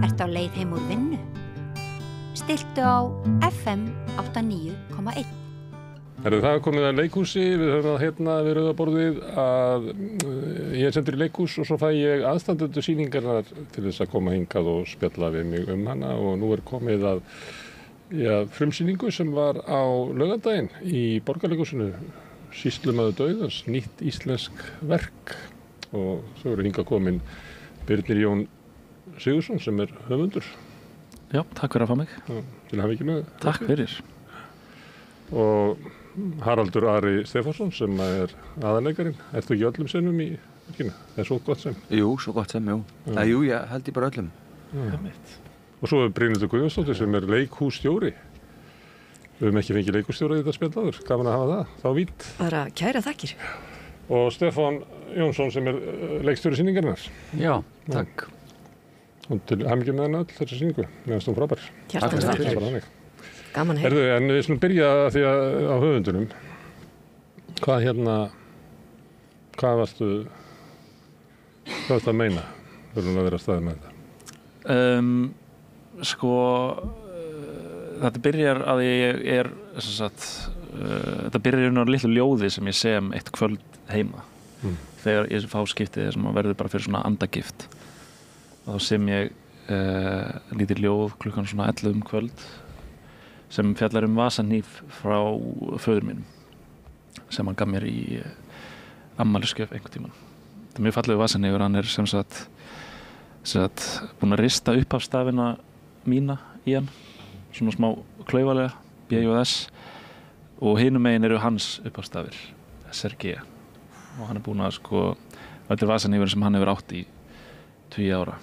Ertu á leið heim úr vinnu? Stilltu á FM 89,1. Það er komið að leikhúsi, við höfum við rauðaborðið að ég er sendur í leikhús og svo fæ ég aðstandendur sýningarnar til þess að koma hingað og spjalla við mig hana og nú er komið að frumsýningu sem var á laugardaginn í Borgarleikhúsinu, Sýslumaður dauðans, nýtt íslensk verk og svo eru hingað komin Birnir Jón Sigurðsson sem er höfundur. Já, takk fyrir að fá mig. Til hafa ekki með. Takk fyrir. Og Haraldur Ari Stefánsson sem er aðalleikarinn. Ertu ekki öllum sinnum í verkinu? Það er svo gott sem. Jú, svo gott sem, jú. Jú, ég held ég bara öllum. Og svo er Brynhildur Guðjónsdóttir sem er leikhússtjóri. Við höfum ekki fengið leikhússtjóra í þetta spjall áður. Gaman að hafa það, þá vítt. Bara kæra þakkir. Og Stefán Jónsson sem er leikstjóri sýningarinnar. Já, takk. Og til hamingju með henni öll þessi sýningu. Mér finnst hún frábær. Hjartans þakkir. Gaman heim. Herðu, en við slum byrja því að á höfundunum. Hvað varstu að meina? Þurfum að vera að staðið með þetta. Þetta byrjar að ég er þetta byrjar á litlu ljóði sem ég sem eitt kvöld heima þegar ég fá skiptið sem verður bara fyrir svona andagift og þá sem ég lítið ljóð klukkan svona 11 kvöld sem fjallar vasanhníf frá föður mínum sem hann gaf mér í afmælisgjöf einhvern tímann. Þetta er mjög fallegur vasanhnífur, hann er sem sagt búinn að rista upphafsstafina mína í hann svona smá klaufalega, B-J-S og hinum megin eru hans upphafsstafir, SRG og hann er búinn að þetta er vasanhnífur sem hann hefur átt í 2 ára.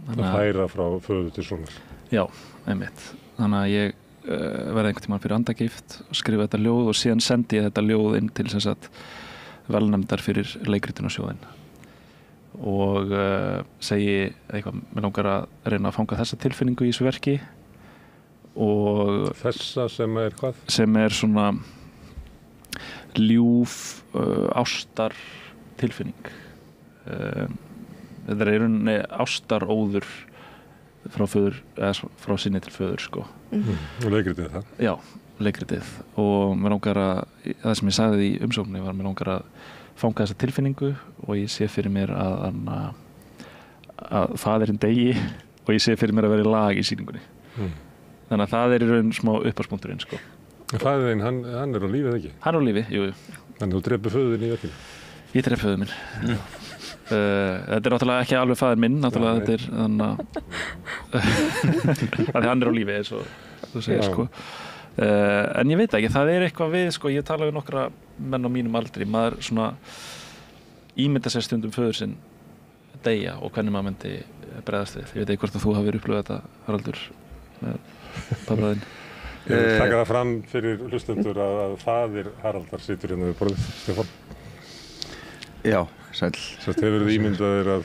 Það færa frá föður til sonar. Já, einmitt. Þannig að ég verði einhvern tímann fyrir andagift og skrifa þetta ljóð og síðan sendi ég þetta ljóð inn til þess að velnefndar fyrir leikritunasjóðinn og segi eitthvað, mér langar að reyna að fanga þessa tilfinningu í þessu verki og þessa sem er hvað? Sem er svona ljúf ástar tilfinning þetta er í rauninni ástaróður frá föður, eða frá sinni til föður Og leikritið það? Já, leikritið og mér langar það sem ég sagði í umsókninni var mér langar að fanga þessa tilfinningu og ég sé fyrir mér að faðirinn degi og ég sé fyrir mér að vera í lag í sýningunni þannig að það er í raun smá upphafspunkturinn Faðirinn, hann er á lífi eða ekki? Hann er á lífi, jú Þannig að þú drepur föðurinn í verkinu? Ég drepi föður minn Þetta er náttúrulega ekki alveg faðir minn náttúrulega þetta er þannig að hann er á lífi eins og þú segir en ég veit ekki, það er eitthvað við ég tala við nokkra menn á mínum aldri maður svona ímynda sér stundum föður sinn deyja og hvernig maður myndi bregðast við. Ég veit ekki hvort að þú hafir upplifað þetta Haraldur með pabbaðinn. Ég vil taka það fram fyrir hlustendur að faðir Haraldar situr hérna við borðið, Stefán. Já, sæll. Sérst hefur þið ímyndaðir að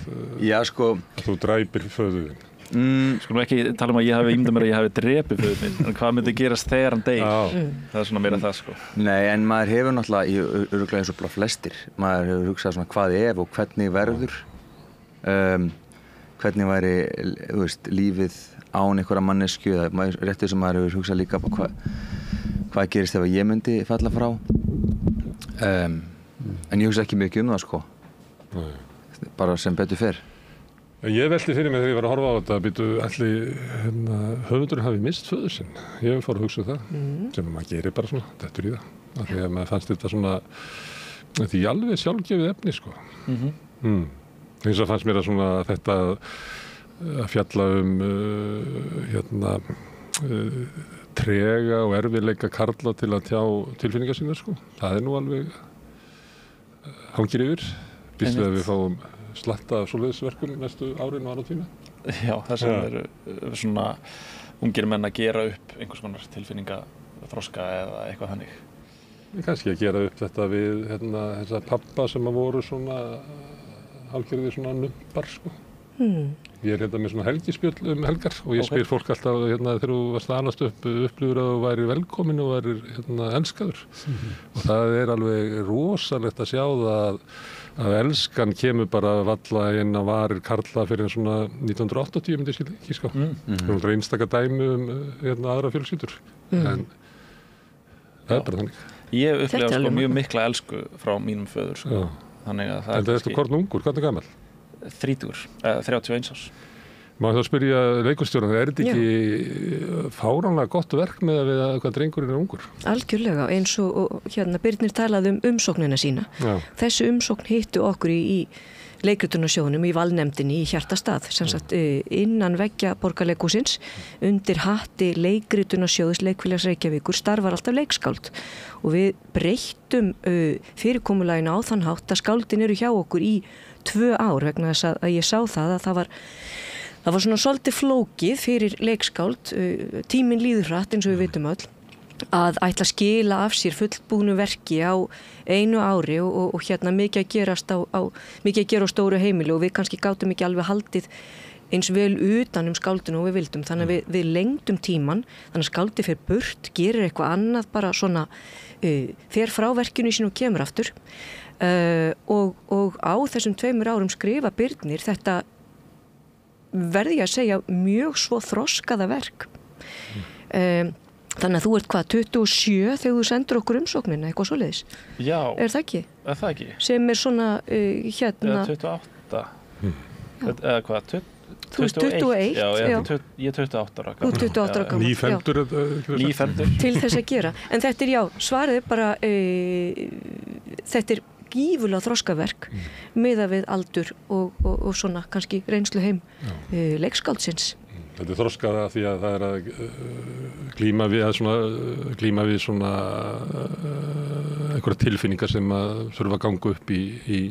þú dræpir föðurinn. Skulum ekki tala um að ég hafi ímyndað mér að ég hafi drepið föður minn, en hvað myndi gerast þegar hann deyr? Það er svona meira það Nei, en maður hefur náttúrulega, örugglega eins og bara flestir, maður hefur hugsað svona hvað ef og hvernig verður, hvernig væri, þú veist, lífið án einhverja mannesku, réttu sem maður hefur hugsað líka hvað gerist ef ég myndi falla frá, en ég hugsa ekki mikið það bara sem betur fer. Ég velti fyrir mig þegar ég var að horfa á þetta að höfundurinn hafi mist föður sinn. Ég fór að hugsa það, sem maður gerir bara svona, dettur í það. Af því að maður fannst þetta svona, því alveg sjálfgefið efni, Eins og fannst mér að svona þetta að fjalla trega og erfiðleika karla til að tjá tilfinningar sínar, Það er nú alveg hangir yfir. Býst við að við fáum slatta af svoleiðisverkum næstu árin og áratvíma? Já, það sem eru svona ungir menn að gera upp einhvers konar tilfinningaþroska eða eitthvað þannig. Kannski að gera upp þetta við þessa pabba sem að voru svona hálfgerðir svona numpar, Ég er með svona helgispjöll helgar og ég spyr fólk alltaf þegar þú varst að alast upp upplifur að þú væri velkomin og væri elskaður. Og það er alveg rosalegt að sjá það að elskan kemur bara valla inn á varir karla fyrir en svona 1980 myndi ég ekki ská. Það er einstaka dæmi aðra fjölskyldur. En það er bara þannig. Ég upplega sko mjög mikla elsku frá mínum föður sko. Þannig að það er kannski... Hvort ungur, hvað er gamall? 31 árs. Má þá spyrja leikustjóran, þetta ekki fáránlega gott verk með að við hvað drengurinn ungur? Algjörlega, eins og Birnir talaði umsóknina sína. Já. Þessi umsókn hittu okkur í leikritunnarsjóðunum í valnefndinni í Hjartastað, sem sagt innan veggja Borgarleikhússins, undir hatti leikritunnarsjóðs Leikfélags Reykjavíkur starfar alltaf leikskáld og við breyttum fyrirkomulaginu á þann hátt að skáldin eru hjá okkur í 2 ár vegna þess að ég sá það að það var svona svolítið flókið fyrir leikskáld, tíminn líður hratt eins og við vitum öll, að ætla að skila af sér fullbúnu verki á 1 ári og mikið að gera á stóru heimili og við kannski gátum ekki alveg haldið eins vel utan skáldinu og við vildum. Þannig að við lengdum tíman, þannig að skáldi fer burt, gerir eitthvað annað, bara svona fer frá verkinu sínu og kemur aftur. Og á þessum 2 árum skrifa Birnir þetta, verði ég að segja, mjög svo þroskaða verk. Þannig að þú ert 27 þegar þú sendur okkur umsóknina, eitthvað svoleiðis. Já. Er það ekki? Er það ekki? Sem er svona Eða 28. Eða hvað? 21. Já, ég er 28 ára. Þú 28 ára gamall. Nýfermdur. Nýfermdur. Til þess að gera. En þetta er, svarið bara, þetta er gífurlega þroskaverk miðað við aldur og svona kannski reynslu heim leikskáldsins. Þetta er þroskaða því að það er að glíma við svona einhverja tilfinningar sem að þurfa að ganga upp í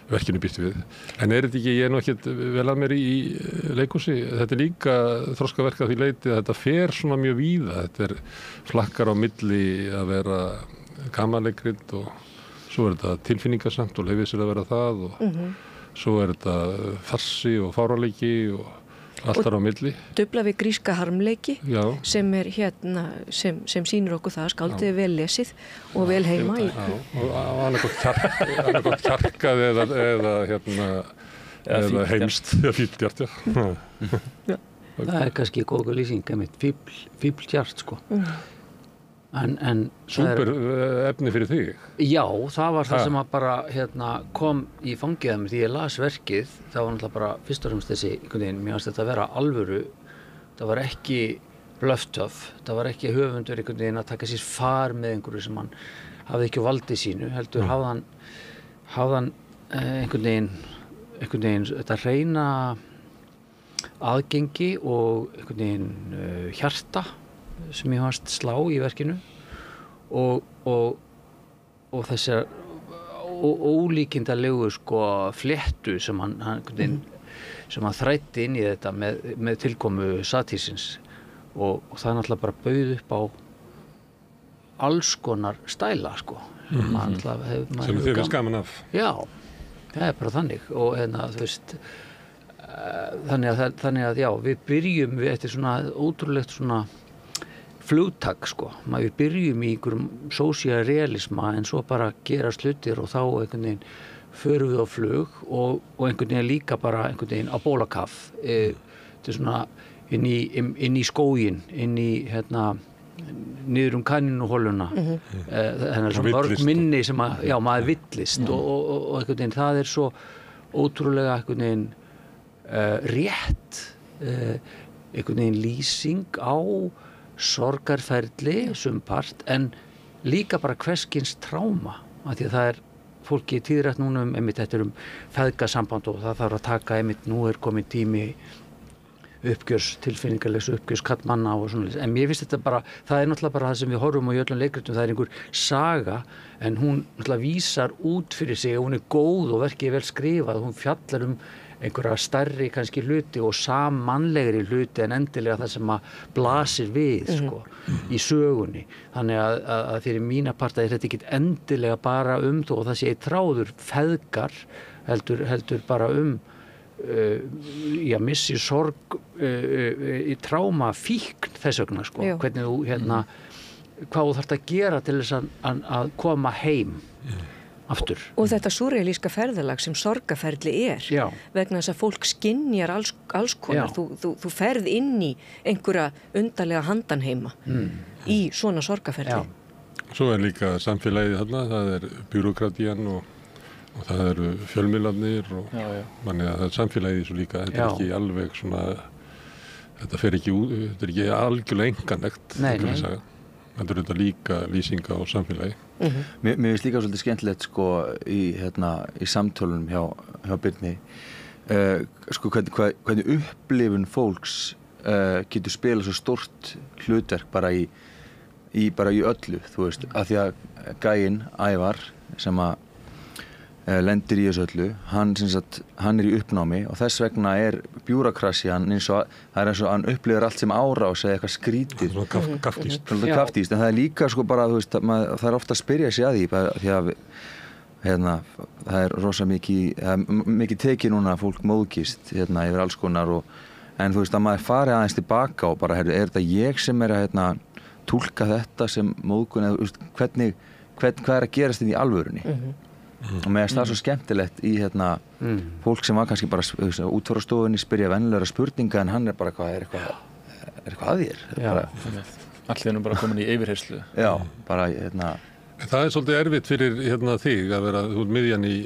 verkinu býstu við. En er þetta ekki, ég er nú ekkert vel að mér í leikhúsi, þetta er líka þroskaverk að því leiti að þetta fer svona mjög víða. Þetta er flakkar á milli að vera gamanleikrit og svo er þetta tilfinningasamt og leyfið sér að vera það og svo er þetta farsi og fáraleiki og allt þar á milli. Dufla við gríska harmleiki sem er sem sýnir okkur það, skáldið vel lesið og vel heima í. Og annarkot kjarkað eða heimst, fíbldjart, Það er kannski góð lýsing, fíbldjart, sko. En Súper efni fyrir þig? Já, það var það sem að bara kom í fangið að mér því ég las verkið. Það var náttúrulega bara fyrst og fremst þessi einhvern veginn, mér fannst þetta að vera alvöru. Það var ekki blöftöf, það var ekki höfundur einhvern veginn að taka sér far með einhverju sem hann hafði ekki á valdi sínu, heldur hafði hann einhvern veginn þetta hreina aðgengi og einhvern veginn hjarta sem ég fannst slá í verkinu og þessar ólíkindalegu fléttu sem hann þræddi inn í þetta með tilkomu satírsins og það náttúrulega bara bauð upp á alls konar stæla sem þið finnst gaman af. Já, það er bara þannig og þú veist þannig að já, við byrjum við eftir svona ótrúlegt svona flugtak við byrjum í einhverjum sósíalrealisma en svo bara gerast hlutir og þá einhvern veginn förum við á flug og einhvern veginn líka bara einhvern veginn á bólakaf þetta er svona inn í skóginn, inn í niður kaninuholuna svona mörg minni sem að maður villist og einhvern veginn það er svo ótrúlega einhvern veginn rétt einhvern veginn lýsing á sorgarferli sumpart en líka bara hverskins tráma af því að það er fólki tíðrætt núna þetta feðgasamband og það þarf að taka nú er komin tími tilfinningarlegs uppgjörs kallmanna og svona en mér finnst þetta bara, það er náttúrulega bara það sem við horfum á í öllum leikritum, það er einhver saga en hún náttúrulega vísar út fyrir sig og hún er góð og verkið vel skrifað, hún fjallar einhverja stærri kannski hluti og sammannlegri hluti en endilega það sem að blasir við í sögunni þannig að fyrir mína parta er þetta ekki endilega bara þó og það sé þráður feðgar heldur bara missi sorg í tráma fíkn þess vegna hvernig þú hvað þú þarft að gera til þess að koma heim aftur. Og þetta súrrealíska ferðalag sem sorgarferli vegna þess að fólk skynjar alls konar. Þú ferð inn í einhverja undarlega handanheima í svona sorgarferli. Svo líka samfélagið þarna, það byrokratían og það fjölmiðlarnir og manni að það samfélagið svo líka, þetta ekki alveg svona, þetta ekki algjörlega enganlegt, þetta þetta líka lýsinga á samfélagi. Mér finnst líka svolítið skemmtilegt sko í samtölunum hjá Birni sko hvernig upplifun fólks getur spilað svo stórt hlutverk bara í öllu, þú veist, af því að gæinn Ævar sem að lendir í þessu öllu, hann í uppnámi og þess vegna bjúrakrasjan eins og hann upplifir allt sem árás eða eitthvað skrítið. Kaftíst, en það líka sko bara, þú veist, það ofta að spyrja sig að því að það rosa mikið tekið núna að fólk móðgist yfir alls konar en þú veist að maður fari aðeins tilbaka og bara, þetta ég sem að túlka þetta sem móðgun eða hvað að gerast inn í alvörunni. Og mér það svo skemmtilegt í fólk sem var kannski bara út frá stofunni spyrja venjulegra spurninga en hann bara eitthvað að þér. Allir bara komin í yfirheyrslu. Já, bara Það svolítið erfitt fyrir þig að vera þú miðjan í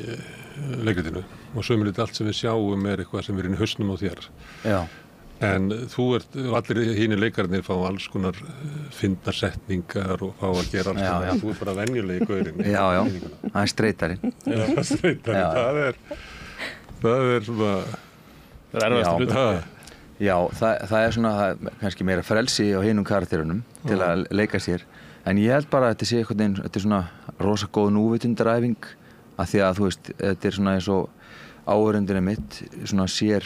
leikritinu og sömulegt allt sem við sjáum eitthvað sem inn í hausnum á þér. Já. En þú allir hínir leikarnir fá alls konar fyndnar setningar og fá að gera alls konar. Þú bara venjulegi gaurinn. Já, það streytarinn. Já, það streytarinn. Það svona... Það erfiðasta hlutur. Já, það svona kannski meira frelsi á hinum karakterunum til að leika sér. En ég held bara að þetta sé eitthvað þetta svona rosa góð núvitundaræfing af því að þú veist, þetta svona eins og áhorfandinn mitt svona sér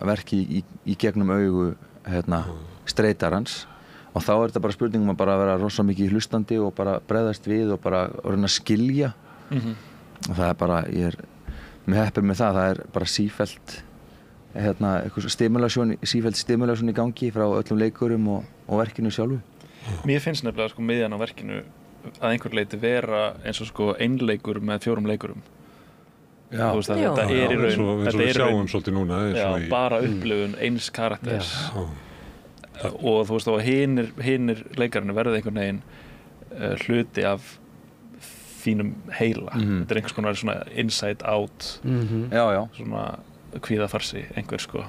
verki í gegnum augu streytarans og þá þetta bara spurningum að bara vera rosa mikið hlustandi og bara bregðast við og bara reyna að skilja og það bara, ég mér heppir með það bara sífellt sífellt stimulasjón í gangi frá öllum leikurum og verkinu sjálfu. Mér finnst nefnilega sko miðjan á verkinu að einhver leiti vera eins og sko einleikur með 4 leikurum. Já, þetta í raun eins og við sjáum svolítið núna bara upplifun eins karakters og þú veist og hinir leikararnir verða einhvern veginn hluti af þínum heila þetta einhvers konar svona inside out svona kvíðafarsi einhver sko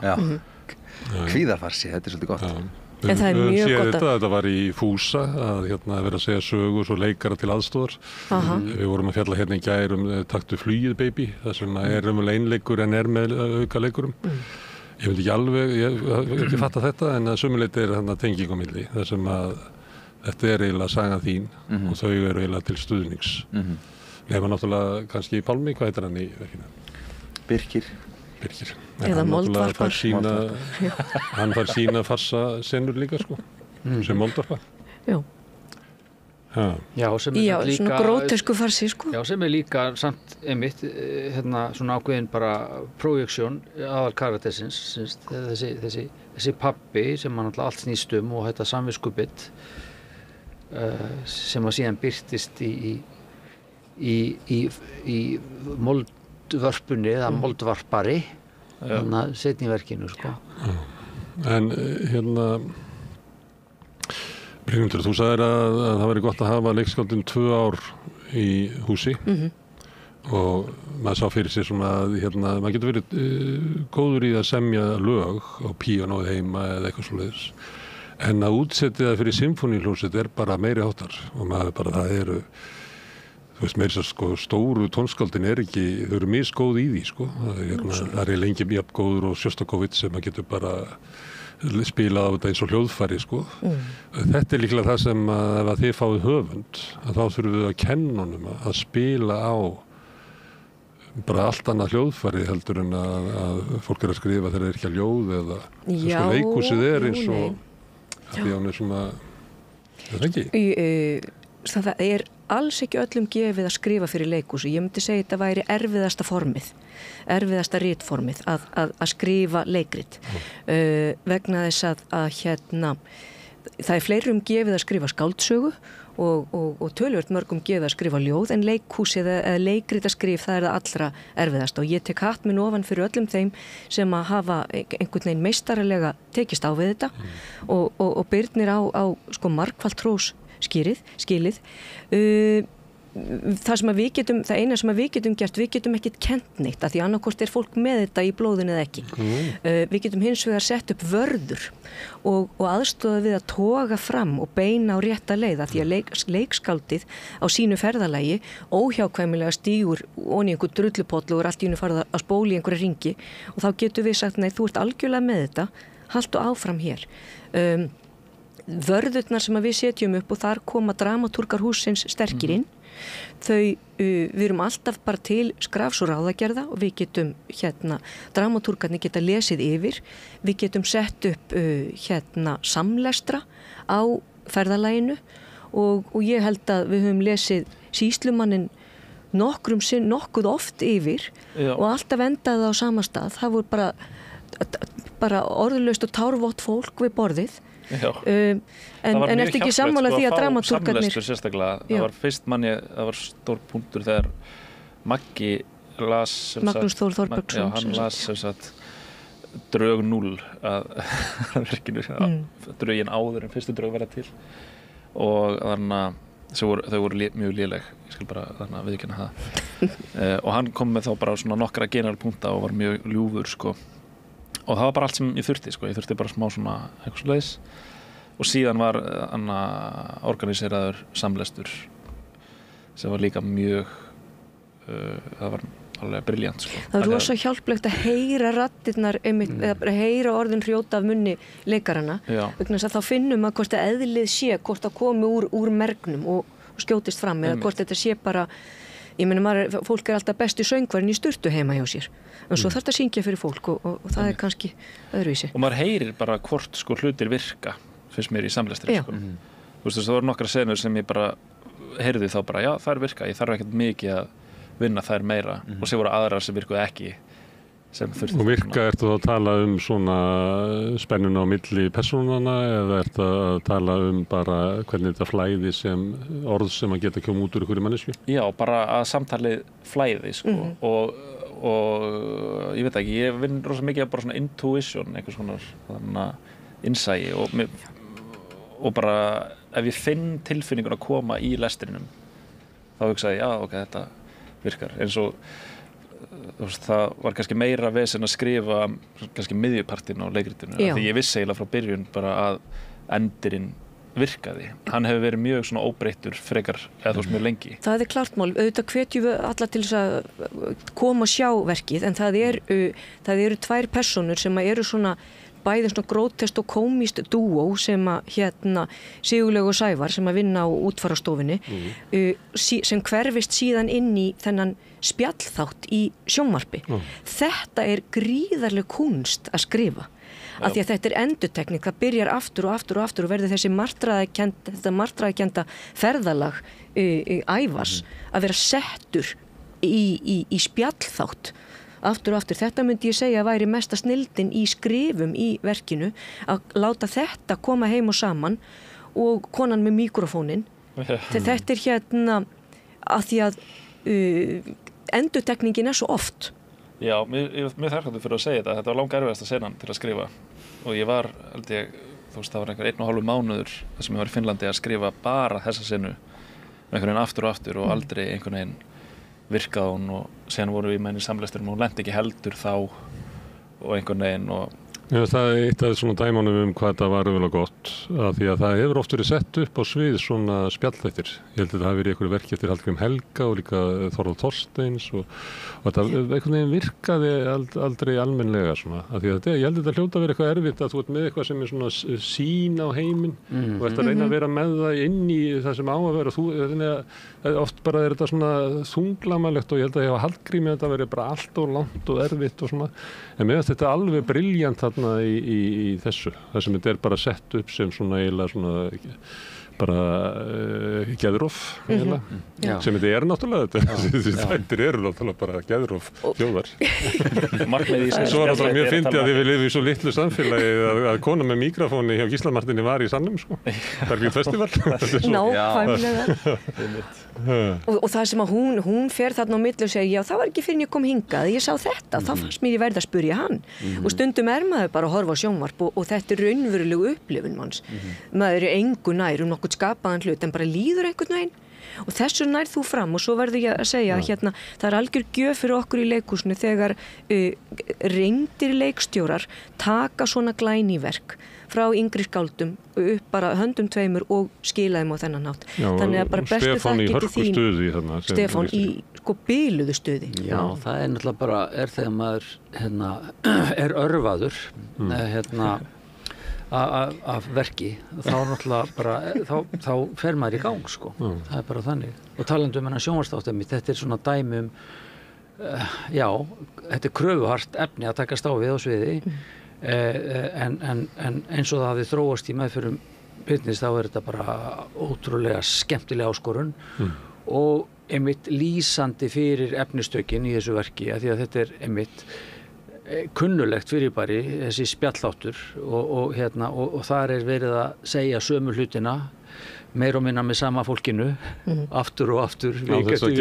kvíðafarsi, þetta svolítið gott En það mjög gott að þetta var í Fúsa að vera að segja sögur og leikara til aðstoðar. Við vorum að fjalla í gær Taktu flugið baby, það sem einleikur en með auka leikurum. Ég veit ekki alveg, ég fatta þetta en að sömuleyti þarna tenging á milli, þar sem að þetta eiginlega saga þín og þau eiginlega til stuðnings. Nefna náttúrulega kannski Pálmi, hvað heitir hann í verkinu? Birkir. Eða moldvarpar. Hann fær sína farsa senur líka sko, sem moldvarpar. Já, sem líka svona grótesku farsi sko. Já, sem líka samt einmitt svona ákveðin bara projeksjón aðal karaktersins, þessi pabbi sem hann alltaf allt snýst og þetta samviskubitt sem að síðan birtist í moldvörpunni eða moldvarpari þannig að setja í verkinu sko. En Brynhildur, þú sagðir að það væri gott að hafa leikskáldin 2 ár í húsi og maður sá fyrir sér svona að maður getur verið góður í að semja lög á píanóið heima eða eitthvað svoleiðis en að útsetja það fyrir symfóníuhljómsveit bara meiri háttar og maður bara það þú veist meira sko stóru tónskáldin ekki, þau eru misgóð í því sko það lengi mjög góður og Sjostakovits sem maður getur bara spilað á þetta eins og hljóðfæri sko. Þetta líklega það sem ef að þið fáið höfund að þá þurfum við að kenna honum að spila á bara allt annað hljóðfæri heldur en að fólk að skrifa þegar ekki að ljóð eða sko leikhúsið eins og því hann svona það ekki það alls ekki öllum gefið að skrifa fyrir leikhúsi. Ég myndi segja þetta væri erfiðasta formið, erfiðasta ritformið að skrifa leikrit vegna þess að það fleirum gefið að skrifa skáldsögu og töluvert mörgum gefið að skrifa ljóð en leikhúsið eða leikritarskrif það það allra erfiðast og ég tek hatt minn ofan fyrir öllum þeim sem að hafa einhvern veginn meistaralega tekist á við þetta og Birnir á sko margfalt hrós skilið það eina sem við getum gert, við getum ekkert kennt neitt af því annarkvort fólk með þetta í blóðinu eða ekki. Við getum hins vegar sett upp vörður og aðstoða við að toga fram og beina á rétta leið af því að leikskáldið á sínu ferðalagi óhjákvæmilega stígur onni einhver drullupoll og allt í einu farið að spóla í einhverja ringi og þá getum við sagt, nei, þú ert algjörlega með þetta, haltu áfram hér. Vörðurnar sem við setjum upp og þar koma dramatúrgar hússins sterkir inn. Við erum alltaf bara til skrafs og ráðagerða og við getum dramatúrgarnir geta lesið yfir, við getum sett upp samlestra á ferðalaginu og ég held að við höfum lesið sýslumannin nokkuð oft yfir og alltaf endaði á sama stað. Það voru bara orðlaust og tárvott fólk við borðið. En eftir ekki sammála því að dramatúrgarnir samlestur sérstaklega, það var fyrst það var stór punktur þegar Maggi las Magnús Þór Þorbergsson hann las drög 0 að verkinu drögin áður en fyrstu drög verða til og þannig að þau voru mjög léleg, ég skal bara þannig að viðurkenna það og hann kom með þá bara svona nokkra generalpunkta og var mjög ljúfur sko. Og það var bara allt sem ég þurfti bara smá svona eitthvað svoleiðis og síðan var organiseraður samlestur sem var líka mjög það var alveg brilljant sko. Það var rosa hjálplegt að heyra raddirnar eða heyra orðin hrjóta af munni leikarana vegna þess að þá finnum að hvort að eðlið sé hvort að komi úr mergnum og skjótist fram eða hvort þetta sé bara ég meina, fólk alltaf besti söngvarinn í sturtu heima hjá sér en svo þarf þetta að syngja fyrir fólk og það kannski öðruvísi. Og maður heyrir bara hvort sko hlutir virka fyrst mér í samlestri sko. Þú veist, það voru nokkra senur sem ég bara heyrði þá bara, já, það virka, ég þarf ekkert mikið að vinna þær meira og sér voru aðrar sem virkuði ekki sem þurfti. Og virka, ertu þá að tala svona spennuna á milli persónanna eða ertu að tala bara hvernig þetta flæði sem orð sem að geta koma út úr ykkur í mannesku? Já, bara að samtalið flæði sko og ég veit ekki, ég vinn rosa mikið af bara svona intuition, eitthvað svona þannig innsæi og bara ef ég finn tilfinningun að koma í lestrinum þá hugsaði ég, já, ok, þetta virkar eins og það var kannski meira vesen að skrifa kannski miðjupartinn á leikritinu því ég vissi eiginlega frá byrjun bara að endirinn virkaði. Hann hefur verið mjög svona óbreyttur frekar eða mjög lengi. Það klart mál, auðvitað hvetjum við alla til þess að koma og sjá verkið en það eru tvær persónur sem eru svona bæði svona grótest og komíst dúó sem að Sigurlaug og Sævar sem að vinna á útfarastofunni sem hverfist síðan inn í þennan spjallþátt í sjónvarpi. Þetta gríðarleg kunst að skrifa af því að þetta endurtekning, það byrjar aftur og aftur og aftur og verður þessi martraðakennda ferðalag Ævars að vera settur í spjallþátt aftur og aftur. Þetta myndi ég segja að væri mesta snilldin í skrifum í verkinu að láta þetta koma heim og saman og konan með mikrofónin. Þetta að því að endurtekningin svo oft. Já, mér þarfandi fyrir að segja þetta. Þetta var langerfiðasta senan til að skrifa og ég var, held ég, það var einhver 1,5 mánuður þar sem ég var í Finnlandi að skrifa bara þessa senu einhvern veginn aftur og aftur og aldrei einhvern veginn virkaði hún og síðan voru við með henni í samlesturum og hún lenti ekki heldur þá og einhvern veginn og Já, það eitt af svona dæmunum hvað þetta var öfulega gott að því að það hefur oft verið sett upp á svið svona spjallþættir. Ég held að það hafi verið einhverju verki eftir Hallgrím Helga og líka Þorvald Þorsteins og þetta einhvern veginn virkaði aldrei almennlega svona. Að því að ég held að þetta hljóta að vera eitthvað erfitt að þú ert með eitthvað sem svona sýn á heiminn og ert að reyna að vera með það inn í það sem á að vera. Oft bara þetta svona þunglamalegt og ég held að hjá Hallgrími þetta verið bara allt og langt og erfitt og svona. En mér finnst þetta alveg brilljant þarna í þessu. Það sem þetta bara sett upp sem svona eiginlega svona bara geðrof sem þetta náttúrulega þessi þættir eru náttúrulega bara geðrof þjóðar svo er það mjög fyndið að við lifum í svo litlu samfélagi að kona með mikrofóni hjá Gísla Marteini var í Sannum sko, Bergvíð festival nákvæmlega og það sem að hún fer þarna á milli og segir já það var ekki fyrir en ég kom hingað ég sá þetta, þá fannst mér ég verða að spyrja hann og stundum maður bara að horfa á sjónvarp og þetta er raunverulegu upplifun manns maður er engu nær nokkuð skapaðan hlut en bara líður einhvern veginn og þessu nær þú fram og svo verður ég að segja hérna, það er algjör gjöf fyrir okkur í leikhúsinu þegar reyndir leikstjórar taka svona glæný verk frá yngri skáldum upp bara höndum tveimur og skila þeim á þennan hátt þannig að bara bestu þakkir til þín Stefán í sko biluðu stuði Já, það er náttúrulega bara þegar maður er örvaður af verki þá náttúrulega bara þá fer maður í gang sko það er bara þannig og talandi hennar sjónvarpsþátt þetta er svona dæmi já, þetta er kröfuhart efni að takast á við á sviði en eins og það hafði þróast í meðförum Byrnis þá er þetta bara ótrúlega skemmtilega áskorun og einmitt lýsandi fyrir efnistökin í þessu verki því að þetta er einmitt kunnulegt fyrirbæri þessi spjallþáttur og þar er verið að segja sömu hlutina meir og minna með sama fólkinu aftur og aftur á þess að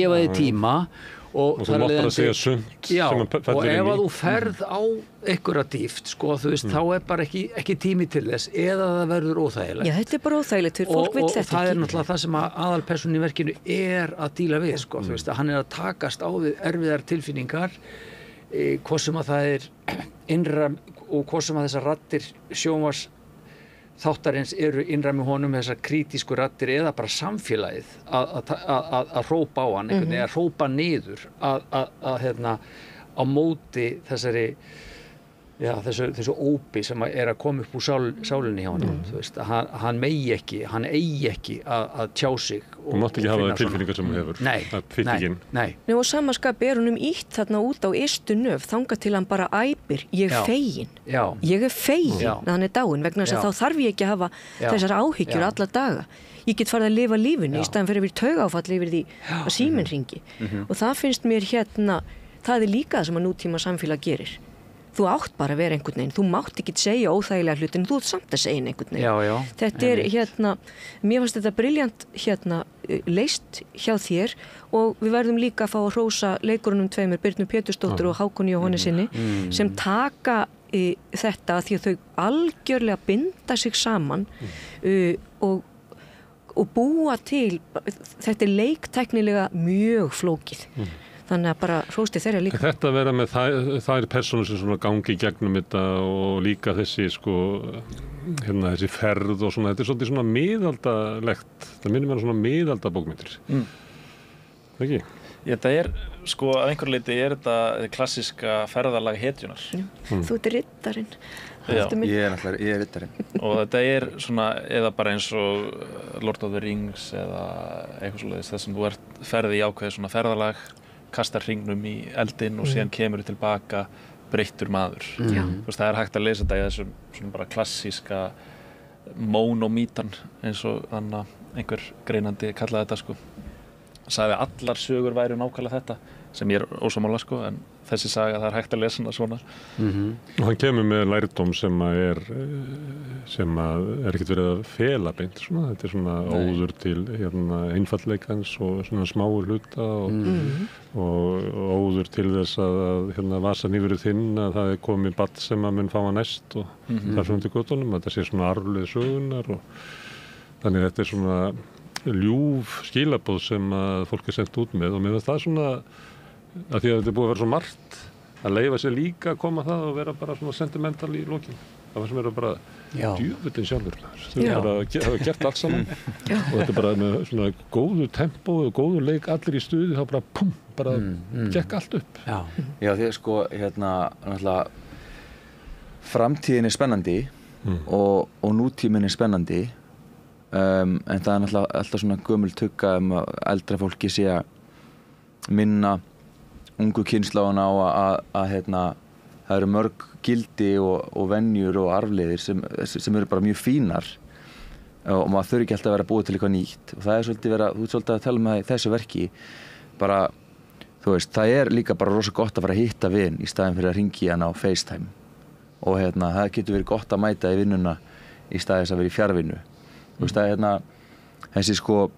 gefa því tíma og þú mátt bara segja sumt og ef að þú ferð á einhverja dýft sko þú veist þá er bara ekki tími til þess eða það verður óþægilegt Já þetta er bara óþægilegt fyrir fólk vill þetta ekki og það er náttúrulega það sem aðalpersónan í verkinu er að díla við sko þú veist að hann er að takast á við erfiðar tilfinningar hvað sem að það er innra og hvað sem að þessar raddir sjónvars þáttarins eru innra með honum þessar krítísku raddir eða bara samfélagið að hrópa á hann einhvern veginn að hrópa niður á móti þessari þessu ópi sem er að koma upp úr sálinni hjá honum þú veist að hann eigi ekki að tjá sig og mátt ekki hafa það tilfinningar sem hún hefur nei og samanskapi er honum ítt þarna út á ystu nöf þangað til hann bara æpir ég er fegin að hann er dáinn vegna þess að þá þarf ég ekki að hafa þessar áhyggjur alla daga ég get farið að lifa lífinu í staðan fyrir taugaáfall yfir því að síminn hringi og það finnst mér það er líka það sem að nútíma samfélag gerir þú átt bara að vera einhvern veginn, þú mátt ekki segja óþægilega hlutin, þú ert samt að segja einhvern veginn. Þetta er mér fannst þetta briljant leist hjá þér og við verðum líka að fá að hrósa leikurunum tveimur, Birnu Pétursdóttur og Hákoni Jóhannesinni sem taka þetta því að þau algjörlega binda sig saman og búa til, þetta er leiktæknilega mjög flókið. Þannig að bara hrósti þeirra líka. Þetta vera með þær persónur sem svona gangi gegnum þetta og líka þessi þessi ferð og svona, þetta er svolítið svona miðaldalegt, það minnir mér svona miðaldabókmyndir. Ekki? Þetta er, að einhverju leyti er þetta klassíska ferðalag hetjunar. Þú ert riddarinn. Ég er riddarinn. Og þetta er svona, eða bara eins og Lord of the Rings eða eitthvað svoleiðis, þess að þú ferði í ákveðið svona ferðalag kastar hringnum í eldinn og síðan kemur tilbaka breyttur maður. Það er hægt að lesa þetta í þessum svona bara klassíska mónomítan eins og einhver greinandi kallaði þetta sagði að allar sögur væru nákvæmlega þetta sem ég er ósammála en þessi saga það er hægt að lesa hana svona. Og hann kemur með lærdóm sem er ekkert verið að fela beint svona. Þetta er svona óður til einfallleikans og svona smáu hluta og óður til þess að vasa nýfurinn þinn að það er komið barn sem að mun fá að næst og þar svona til göttunum að þetta sé svona arfleið sögunar og þannig að þetta er svona ljúf skilaboð sem að fólk er sendt út með og mér finnst það svona að því að þetta er búið að vera svo margt að leyfa sér líka að koma það og vera bara svona sentimental í lokin það var sem vera bara djöfullinn sjálfur þau hafa gert allt saman og þetta er bara með svona góðu tempó og góðu leik allir í stuði þá bara gekk allt upp Já því náttúrulega framtíðin er spennandi og nútíminn er spennandi en það er náttúrulega alltaf svona gömul tugga að eldra fólki sé að minna ungu kynslóðana á að það eru mörg gildi og venjur og arfleiðir sem eru bara mjög fínar og maður þurfi ekki alltaf að vera búið til eitthvað nýtt og það svolítið þú ert svolítið að tala um það í þessu verki bara, þú veist, það líka bara rosa gott að fara að hitta vin í staðin fyrir að ringi hann á FaceTime og það getur verið gott að mæta í vinnuna í staðin þess að vera í fjarvinnu þú veist, þessi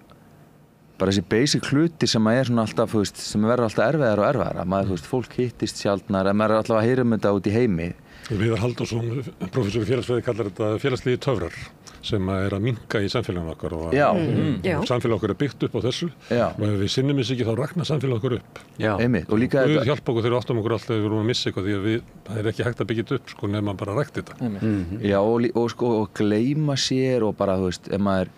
bara þessi basic hluti sem maður svona alltaf, þú veist, sem verður alltaf erfiðar og erfiðar maður, þú veist, fólk hittist sjaldnar maður alltaf að heyra þetta út í heimi Viðar Halldórsson, prófessor í félagsfræði kallar þetta félagslegi töfrar sem að minnka í samfélaginu okkar og samfélag okkar byggt upp á þessu og ef við sinnum þessu ekki þá ragnar samfélag okkar upp og líka Guð hjálpa okkur þegar áttum okkur alltaf við erum að missa eitthvað því að það ekki hægt að byggja þetta upp nema bara rækt þetta og gleyma sér og bara, þú veist, ef maður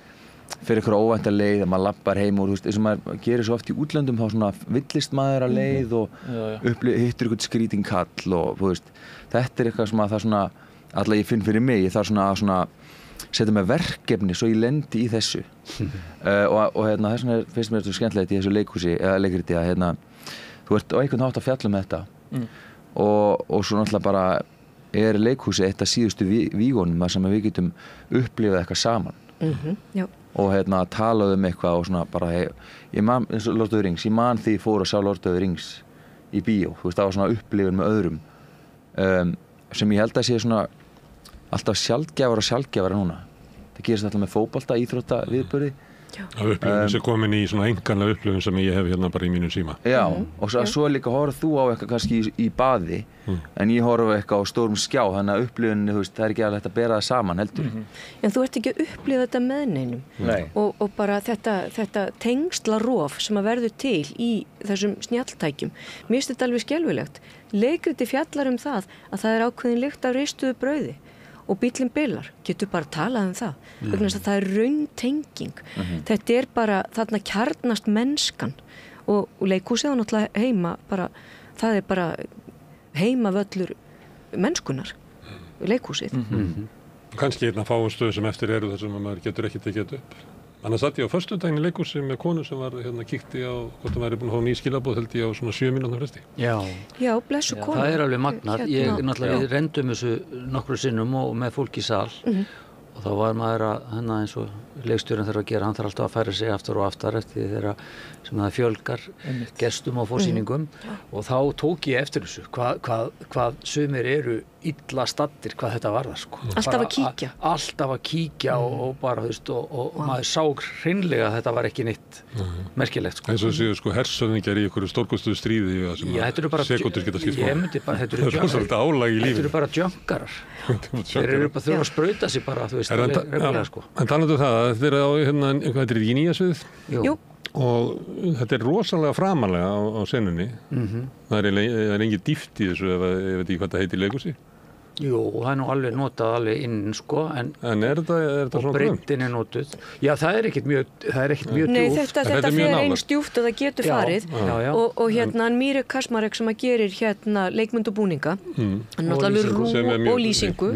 fyrir eitthvað óvænta leið, að maður lappar heim og þú veist, eins og maður gerir svo oft í útlöndum þá svona villist maður að leið og hittir eitthvað skrítin kall og þú veist, þetta eitthvað sem að það svona alla ég finn fyrir mig, ég þarf svona að setja með verkefni svo ég lendi í þessu og þess vegna finnst mér þetta skemmtilegt í þessu leikhúsi eða leikriti að þú ert á einhvern hátt að fjalla um þetta og svo náttúrulega bara leikhúsi eitt af síðustu vígunum þar sem við getum upplifað eitthvað saman og tala um eitthvað og svona bara ég man, eins og Lord of the Rings, ég man því ég fór að sjá Lord of the Rings í bíó, þú veist, það var svona upplifun með öðrum sem ég held að sé svona alltaf sjaldgæfara núna það gerist alltaf með fótbolta, íþrótta viðburði upplifun sem komin í svona enganlega upplifun sem ég hef hérna bara í mínum síma og svo líka horfð þú á eitthvað kannski í baði en ég horf eitthvað á stórum skjá þannig að upplifun, þú veist, það ekki alveg hægt að bera það saman heldur En þú ert ekki að upplifa þetta með neinum og bara þetta tengslarof sem að verður til í þessum snjalltækjum mér finnst þetta alveg skelfilegt leikriti fjallar um það að það ákveðin lykt af ristuðu brauði og bíllinn bilar, getur bara talað um það vegna þess að það rauntenging þetta bara, þarna kjarnast mennskan og leikhúsið á náttúrulega heima bara, það bara heimavöllur mennskunar leikhúsið Kannski einn af fáum stöðu sem eftir eru þar sem maður getur ekki tekið þetta upp Annars satt ég á föstudaginn í leikhúsi með konu sem var kíkti á hvort það væri búin að fá ný skilaboð held ég á svona 7 mínútna fresti Já, blessu konu Það alveg magnað, við rendum þessu nokkru sinnum og með fólk í sal og þá var maður að eins og leikstjórinn þarf að gera, hann þarf alltaf að færa sig aftur og aftar eftir þeirra sem það fjölgar gestum á fórsýningum og þá tók ég eftir þessu hvað sumir eru illa stattir hvað þetta varðar sko. Alltaf að kíkja og bara, þú veist, og maður sá hreinlega að þetta var ekki neitt merkilegt sko. Eins og séu sko hersöfningar í einhverju stórkostuðu stríði sem sekúndur geta skipt Þetta eru bara jönkarar Þeir eru bara þurfa að sprauta sig bara, þú veist, reglulega sko. En talandi um það, þetta er á hvað þetta í nýja svið Jú og þetta er rosalega framalega á senunni það er engin dýft í þessu ef ég veit ekki hvað það heitir í leikhúsi Jú, það er nú alveg notað alveg inn sko en er þetta og breiddin er notuð Já, það er ekkert mjög djúpt Nei, þetta fer eins djúpt og það getur farið og Mírek Kasmarek sem að gerir leikmynd og búninga og lýsingu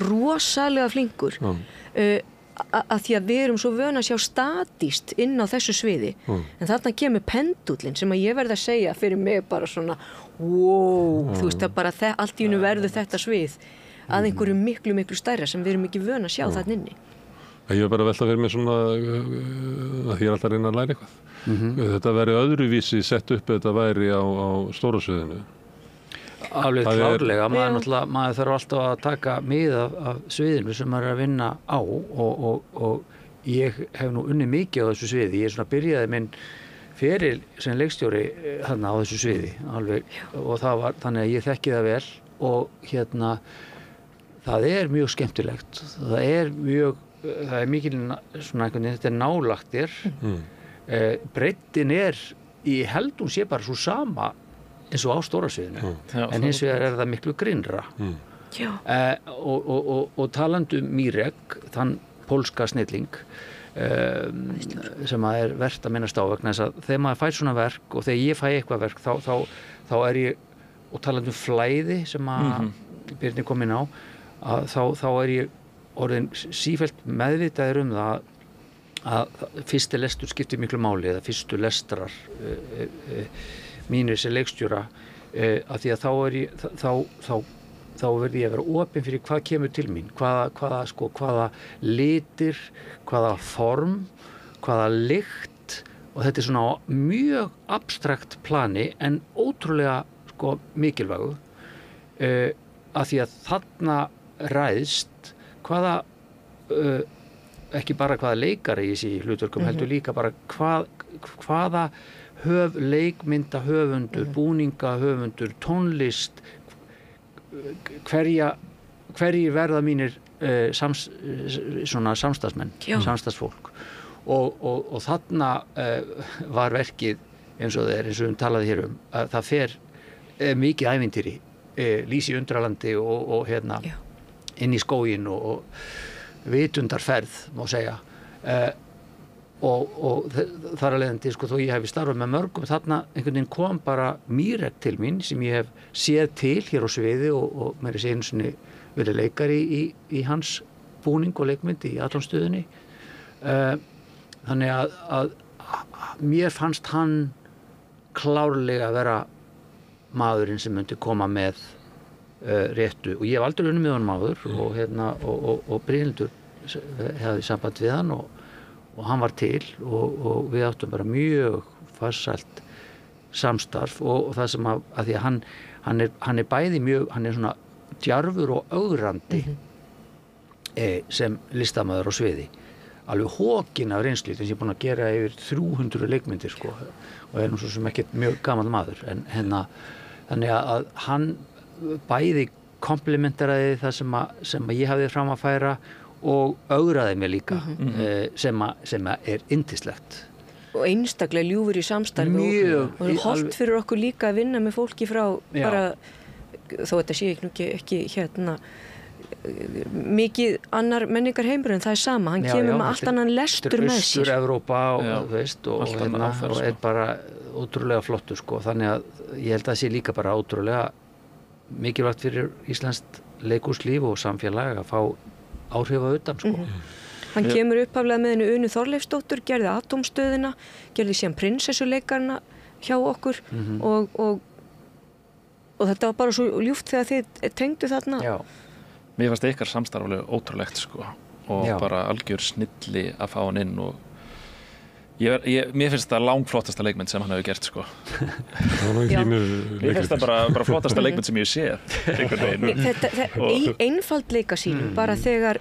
rosalega flinkur að því að við erum svo vön að sjá statíst inn á þessu sviði en þarna kemur pendullin sem að ég verð að segja fyrir mig bara svona wow, þú veist að bara allt í einu verður þetta svið að einhverju miklu, miklu stærra sem við erum ekki vön að sjá þarna inni Ég var bara að velta fyrir mig svona að ég er alltaf að reyna að læra eitthvað þetta væri öðruvísi sett upp þetta væri á stóra sviðinu Alveg klárlega, maður þarf alltaf að taka mið af sviðinu sem maður er að vinna á og ég hef nú unnið mikið á þessu sviði, ég svona byrjaði minn feril sem leikstjóri þarna á þessu sviði alveg, og það var þannig að ég þekki það vel og það er mjög skemmtilegt, það er mikil svona einhvern veginn, þetta er nálagtir breiddin ég held hún sé bara svo sama eins og á stóra sviðinu en hins vegar er það miklu grynnra og talandi um Mírek þann pólska snilling sem að er vert að minnast á vegna þess að þegar maður fær svona verk og þegar ég fæ eitthvað verk þá er ég og talandi um flæði sem að Birnir kom inn á þá er ég orðin sífellt meðvitaður um það að fyrsti lestur skiptir miklu máli eða fyrstu lestrar mínir sem leikstjóra af því að þá þá verði ég að vera opinn fyrir hvað kemur til mín, hvaða litir, hvaða form, hvaða lykt, og þetta svona á mjög abstrakt plani en ótrúlega mikilvægu, af því að þarna ræðst hvaða ekki bara hvaða leikari í þessi hlutverkum, heldur líka bara hvaða leikmyndahöfundur, búningahöfundur, tónlist, hverjir verða mínir samstarfsmenn, samstarfsfólk, og þarna var verkið eins og við talaði hér að það fer mikið ævintýri, Lísi í Undralandi og inn í skóginn og vitundarferð má segja, og þar að leiðandi þó ég hef starfað með mörgum, þarna einhvern veginn kom bara mýrek til mín sem ég hef séð til hér á sviði og mér einu sinni verið leikari í hans búning og leikmynd í Atómstöðinni, þannig að mér fannst hann klárlega vera maðurinn sem myndi koma með réttu, og ég hef aldrei unnið með honum áður, og Brynhildur hefði samband við hann og hann var til, og við áttum bara mjög farsælt samstarf, og það sem að því að hann er bæði mjög, hann er svona djarfur og ögrandi sem listamaður á sviði, alveg hókin af reynslu, þess að ég er búin að gera yfir 300 leikmyndir og er nú svo sem ekkert mjög gamall maður, en þannig að hann bæði komplimentaraði það sem að ég hafði fram að færa og ögraði mér líka, sem er yndislegt. Og einstaklega ljúfur í samstarfi, og holdt fyrir okkur líka að vinna með fólki frá bara, þó þetta sé ekki mikið annar menningar heimur, en það er sama, hann kemur með allt annan lestur með sér. Austur-Evrópa og er bara ótrúlega flottur, þannig að ég held að það sé líka bara ótrúlega mikilvægt fyrir íslenskt leikhúslíf og samfélag að fá áhrif að utan, Hann kemur upphaflega með henni Unu Þorleifsdóttur, gerði Atómstöðina, gerði síðan prinsessuleikarna hjá okkur, og þetta var bara svo ljúft þegar þið tengdu þarna. Já. Mér fannst ykkar samstarflega ótrúlegt, og bara algjör snilli að fá hann inn, og mér finnst það langflottasta leikmynd sem hann hefur gert, Mér finnst það bara flottasta leikmynd sem ég séð einhvern veginn. Einfaldleika sínum, bara þegar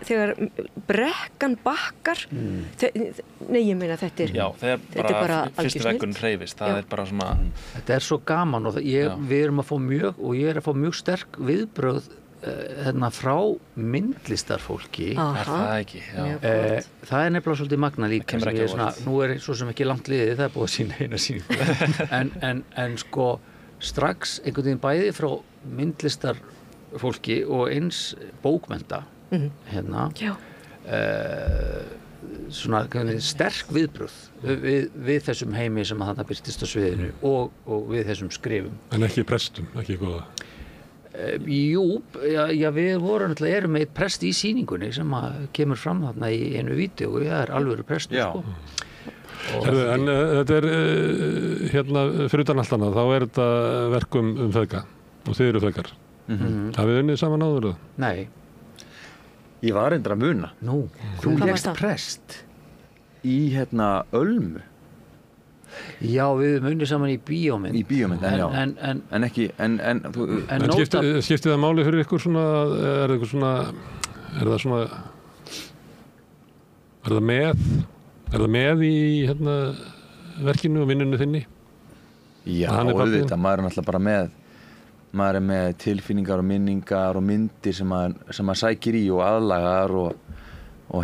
brekkan bakkar, nei, ég meina þetta er, já, þegar bara fyrsti veggurinn hreyfist, það er bara svona, þetta er svo gaman, og við erum að fá mjög, og ég er að fá mjög sterk viðbrögð frá myndlistarfólki. Er það ekki? Það er nefnilega svolítið magna líka, nú er svo sem ekki langt liðið, það er búið að sína eina sýningu, en strax einhvern veginn bæði frá myndlistarfólki og eins bókmennta svona sterk viðbrögð við þessum heimi sem að þarna birtist á sviðinu og við þessum skrifum. En ekki prestum, ekki góða? Jú, við erum með eitt prest í sýningunni sem kemur fram þarna í einu vídeo, og það er alvöru prestur, En þetta er fyrir utan allt annað, þá er þetta verkum feðga, og þið eru feðgar. Hafið þið unnið saman áður? Nei. Ég var reyndar að muna. Nú, þú lékst prest í Ölmu. Já, við unnið saman í bíómynd. Í bíómynd, en ekki, en skiptið það máli fyrir ykkur svona, er það með í verkinu og vinnunni þinni? Já, auðvitað, maður er náttúrulega bara maður er með tilfinningar og minningar og myndir sem maður sækir í og aðlagar og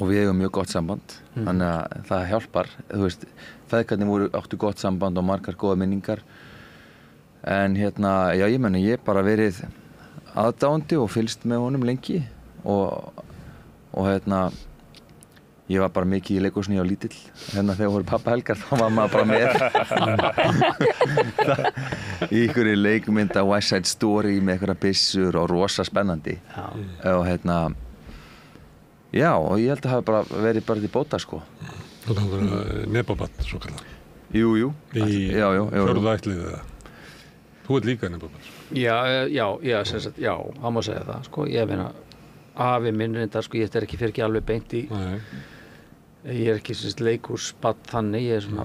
við hefum mjög gott samband, þannig að það hjálpar, feðgarnir áttu gott samband og margar góða minningar, en ég hef bara verið aðdáandi og fylgst með honum lengi, og ég var bara mikið í leikhúsinu á lítill, þegar voru pappa Helgar, þá var maður bara með í einhverju leikmynd af West Side Story með einhverja byssur og rosa spennandi, og já, og ég held að það hafi bara verið bara til bóta, Það var Nebobat, svo kallar. Jú. Í fjórðu ættlið eða? Þú ert líka Nebobat. Já, sem sagt, já, það má segja það, sko, ég meina, afi minn reyndar, sko, ég fer ekki alveg beint í, ég er ekki sem sagt leikhúsbarn þannig, ég er svona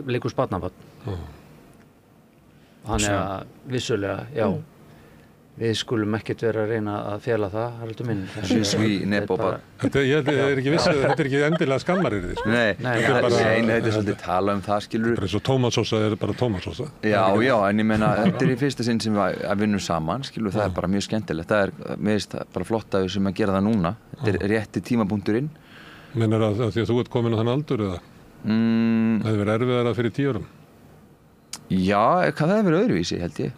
leikhúsbarnabarn. Þannig að vissulega, já, við skulum ekkert vera að reyna að fela það, Haraldur minn. Sví, nebóbar. Ég er ekki viss, þetta er ekki endilega skammarir, sko. Nei, þetta er svolítið tala það, skilur. Bara eins og tómatsósa bara tómatsósa. Já, en ég meina, þetta í fyrsta sinn sem við vinnum saman, skilur, það bara mjög skemmtilegt. Mér finnst það bara flott að við sem að gera það núna. Þetta rétti tímapunkturinn. Meinar að því að þú ert komin á þann aldur, eða? Það hefur verið erfiðara fyrir 10 árum. Já, það hefur verið öðruvísi, held ég.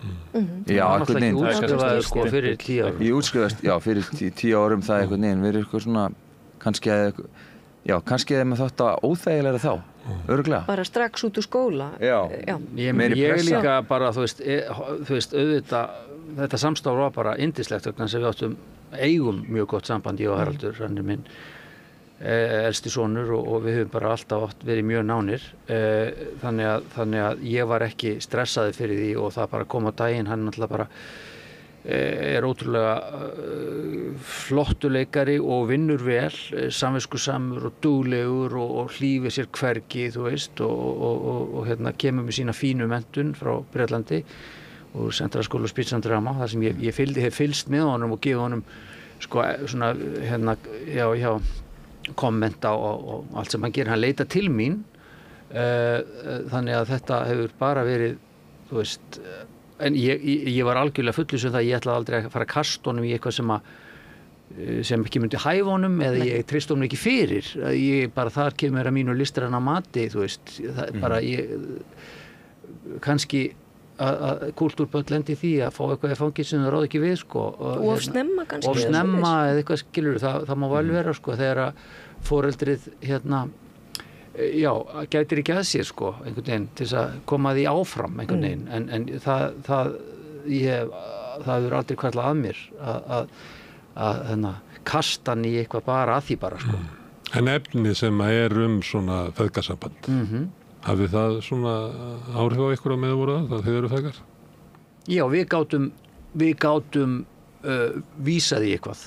Já, einhvern veginn. Það útskrifaði sko fyrir 10 árum. Ég útskrifast, já, fyrir 10 árum það einhvern veginn. Við erum eitthvað svona, kannski eða með þetta óþægilega þá, örugglega. Bara strax út úr skóla. Já. Ég líka bara, þú veist, auðvitað, þetta samstarf var bara yndislegt vegna sem við eigum mjög gott samband, ég og Haraldur, Rannir minn. Elsti sonur og við höfum bara alltaf verið mjög nánir, þannig að ég var ekki stressaði fyrir því og það bara kom á daginn. Hann náttúrulega bara er ótrúlega flottuleikari og vinnur vel, samviskusamur og duglegur og hlífir sér hvergi, þú veist, og hérna kemur með sína fínu menntun frá Bretlandi og Sentraskóla Speech and Drama, þar sem ég hef fylgst með honum og gefið honum sko svona hérna, kommenta og allt sem hann gerir, hann leita til mín, þannig að þetta hefur bara verið, þú veist, en ég var algjörlega fullviss um það, ég ætlaði aldrei að fara að kasta honum í eitthvað sem ekki myndi hæfa honum eða ég treysti honum ekki fyrir, bara þar kemur að mínu listræna mati, þú veist, bara kannski að kúltúrböll lendi því að fá eitthvað í fangi sem það ráð ekki við, sko. Og snemma kannski. Og snemma eða eitthvað, skilur, það má vel vera, sko, þegar að foreldrið, gætir ekki að sér, sko, einhvern veginn, til þess að koma því áfram, einhvern veginn, en það hefur aldrei kvarlað að mér að kasta hann í eitthvað bara að því bara, sko. En efni sem er svona feðgasamband, hafði það svona áhrif á ykkur á meðan voru það þið eru feðgar? Já, við gátum vísað í eitthvað.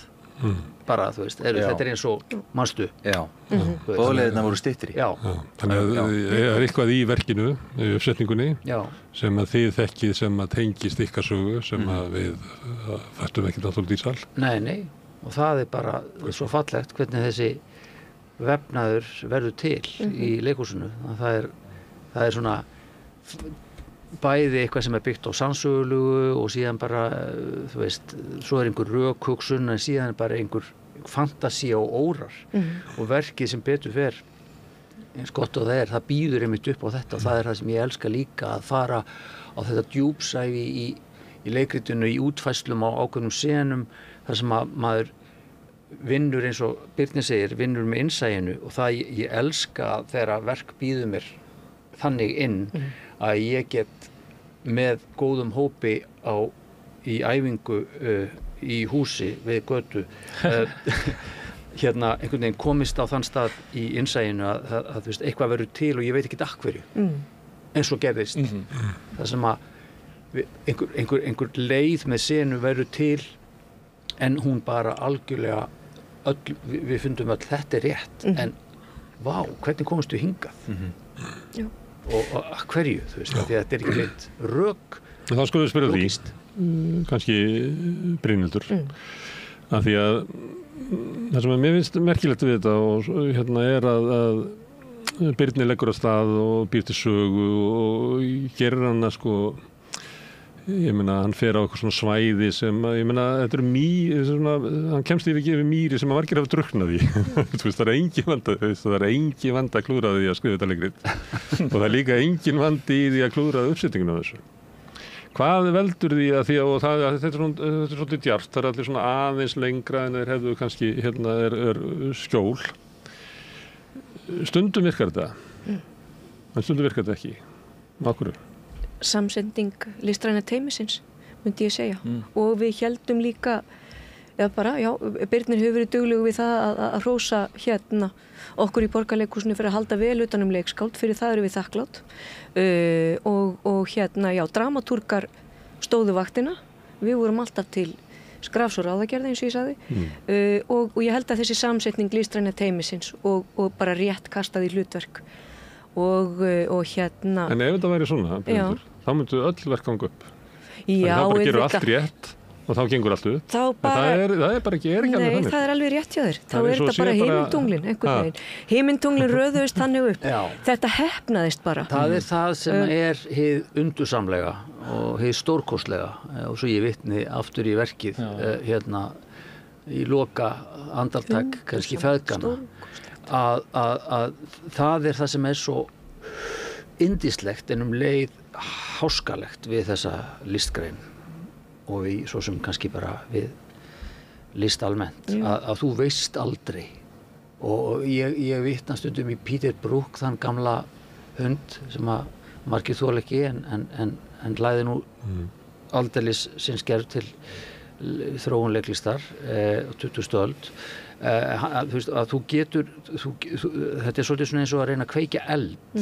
Bara, þú veist, þetta er eins og manstu. Já, boðleiðirnar voru styttri. Já. Þannig að það er eitthvað í verkinu, í uppsetningunni, sem að þið þekkið sem að tengist ykkar sögu, sem að við fæstum ekki náttúrulega í sal. Nei, og það er bara svo fallegt hvernig þessi vefnaður verður til í leikhúsinu. Það er svona bæði eitthvað sem er byggt á sannsögulegu og síðan bara, þú veist, svo er einhver rökhugsun en síðan er bara einhver fantasía og órar og verkið sem betur fer, eins gott og það býður einmitt upp á þetta og það er það sem ég elska líka, að fara á þetta djúpsævi í leikritinu, í útfærslum á ákveðnum senum, þar sem að maður vinnur, eins og Birnir segir, vinnur með innsæinu og það ég elska þegar verk býður mér þannig inn að ég get með góðum hópi í æfingu í húsi við götu einhvern veginn komist á þann stað í innsæinu að þú veist, eitthvað verður til og ég veit ekki af hverju eins og gerðist það sem að einhver leið með senu verður til en hún bara algjörlega við fundum öll þetta er rétt en vá, hvernig komast við hingað og hverju, þú veist, því að þetta er ekki leitt rök. Þá skulum við spyrja því, kannski Brynhildur, að því að það sem mér finnst merkilegt við þetta og er að Birnir leggur af stað og býr til sögu og gerir hana sko, ég meina hann fer á eitthvað svona svæði sem ég meina þetta eru hann kemst yfir mýri sem að margir hafa drukknað í þú veist, það er engin vandi að klúðra því að skrifa þetta leikrit og það er líka engin vandi í því að klúðra uppsetninguna á þessu. Hvað veldur því að þetta er svolítið djarft, það er allir svona aðeins lengra en þeir hefðu kannski er skjól. Stundum virkar þetta en stundum virkar þetta ekki. Af hverju? Samsending listræna teymisins, myndi ég segja. Og við héldum líka, Birnir hefur verið duglegur við það að hrósa okkur í Borgarleikhúsinu fyrir að halda vel utan leikskáld, fyrir það erum við þakklátt. Og dramatúrkar stóðu vaktina, við vorum alltaf til skrafs og ráðagerða eins og ég sagði og ég held að þessi samsetning listræna teymisins og bara rétt kastað í hlutverk og hérna En ef þetta væri svona, þá myndu öll verk ganga upp. Já, þá bara gerur allt rétt og þá gengur allt upp. Það er bara ekki alveg þannig. Nei, það er alveg rétt hjá þér. Þá er þetta bara himintunglin, einhvern veginn. Himintunglin röðuðust þannig upp. Þetta heppnaðist bara. Það er það sem er hið undursamlega og hið stórkostlega og svo ég vitni aftur í verkið hérna í loka andartak kannski feðgana að það er það sem er svo yndislegt en leið háskalegt við þessa listgrein og við svo sem kannski bara við list almennt að þú veist aldrei og ég vitna stundum í Peter Brook þann gamla hund sem að margir þol ekki en læði nú aldeilis sinn skerf til þróun leiklistar 20. öld að þú getur þetta er svolítið svona eins og að reyna að kveikja eld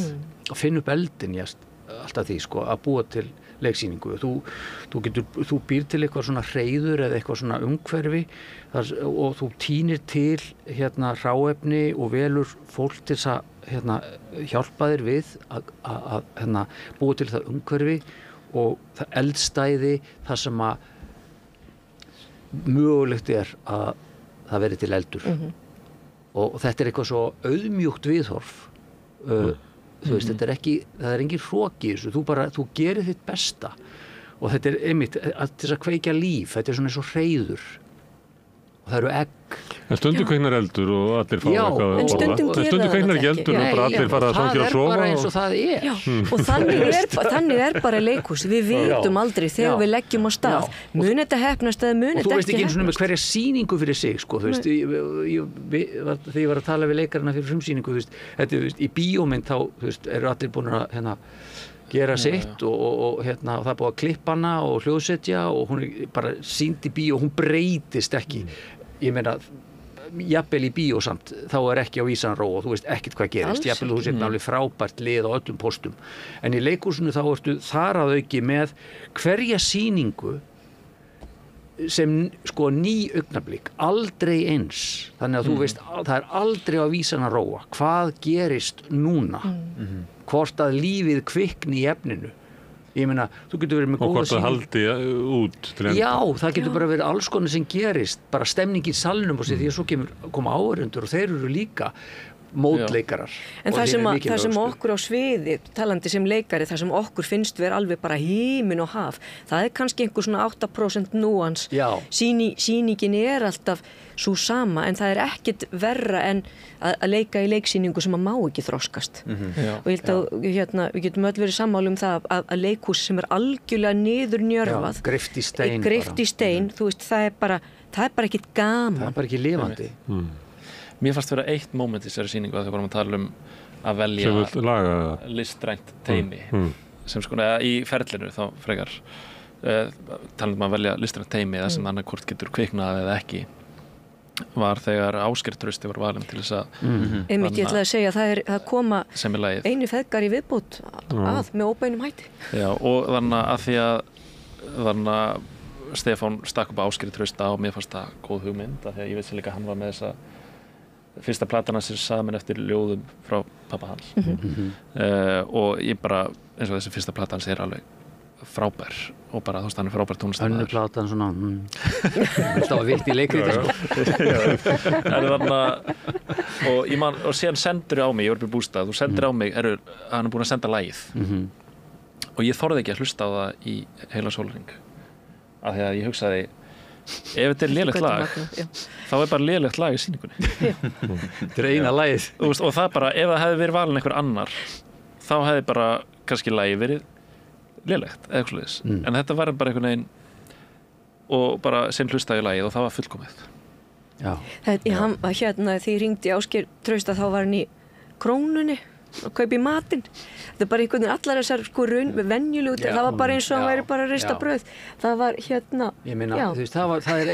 og finna upp eldin alltaf því sko að búa til leiksýningu þú býr til eitthvað svona hreiður eða eitthvað svona umhverfi og þú tínir til hérna hráefni og velur fólk til að hjálpa þér við að hérna búa til það umhverfi og það eldstæði það sem að mögulegt er að það verið til eldur og þetta er eitthvað svo auðmjúkt viðhorf þú veist, það er engin hroki í þessu, þú gerir þitt besta og þetta er einmitt til þess að kveikja líf, þetta er svona eins og hreiður og það eru egg En stundum kveiknar eldur og allir fá eitthvað að borða en stundum kveiknar ekki eldur og bara allir fara að svangir að sofa það er bara eins og það er og þannig er bara leikhús við vitum aldrei þegar við leggjum á stað mun þetta heppnast eða mun þetta ekki heppnast og þú veist ekki eins og með hverja sýningu fyrir sig sko, þú veist, þegar ég var að tala við leikarana fyrir frumsýningu þetta, í bíómynd þá eru allir búin að gera sitt og það er búið að klippa hana og hljóðsetja og hún er bara sýnd í bíó og hún breytist ekki ég meina, jafnvel í bíó samt þá er ekki á vísan ró og þú veist ekkert hvað gerist jafnvel þú setna alveg frábært lið á öllum postum en í leikhúsinu þá ertu þar að auki með hverja sýningu sem sko ný augnablik aldrei eins þannig að þú veist það er aldrei á vísan að róa hvað gerist núna hvort að lífið kvikni í efninu ég meina, þú getur verið með góða sýning og hvort það haldi út já, það getur bara verið alls konar sem gerist bara stemning í salnum og því að svo koma áhorfendur og þeir eru líka mótleikarar en það sem okkur á sviði talandi sem leikari, það sem okkur finnst vera alveg bara hímin og haf það er kannski einhver svona 8% núans sýningin er alltaf svo sama en það er ekkit verra en að leika í leiksýningu sem að má ekki þroskast og ég held að við getum öll verið sammála það að leikhús sem er algjörlega niðurnjörvað greift í stein þú veist, það er bara ekkit gaman það er bara ekki lifandi Mér fannst vera eitt moment í þessari sýningu að þau vorum að tala að velja listrænt teymi sem sko í ferlinu þá frekar tala að velja listrænt teymi það sem annað hvort getur kviknað eða ekki var þegar Ásgeir Trausti var valinn til þess að einmitt ég ætlaði að segja að það koma einu feðgar í viðbót með óbeinum hætti Já, og þannig að því að Stefán stakk upp Ásgeir Trausta og mér fannst það góð hugmynd af því að ég veist líka hann var með þessa fyrsta platana sem saman eftir ljóðum frá pappa hans og ég bara eins og þessi fyrsta platan er alveg frábær og bara þú veist hann er frábær tónlistarmaður Önnu platan svona það var vitt í leikriti og ég man og síðan sendur á mig, ég var upp í bústað þú sendur á mig, hann er búin að senda lagið og ég þorði ekki að hlusta á það í heila sólarhring af því að ég hugsaði ef þetta er lélegt lag þá er bara lélegt lag í sýningunni þetta er eina lagið og það bara, ef það hefði verið valin einhver annar þá hefði bara kannski lagið verið lélegt, eða eitthvað leiðis en þetta var bara einhvern veginn og bara sem hlustaði lagið og það var fullkomið því ég hringdi Ásgeir Trausta þá var hann í Krónunni að kaupa í matinn þetta er bara einhvern veginn allar þessar sko venjulegu það var bara eins og hann væri bara að rista brauð það var ég meina, þú veist, það er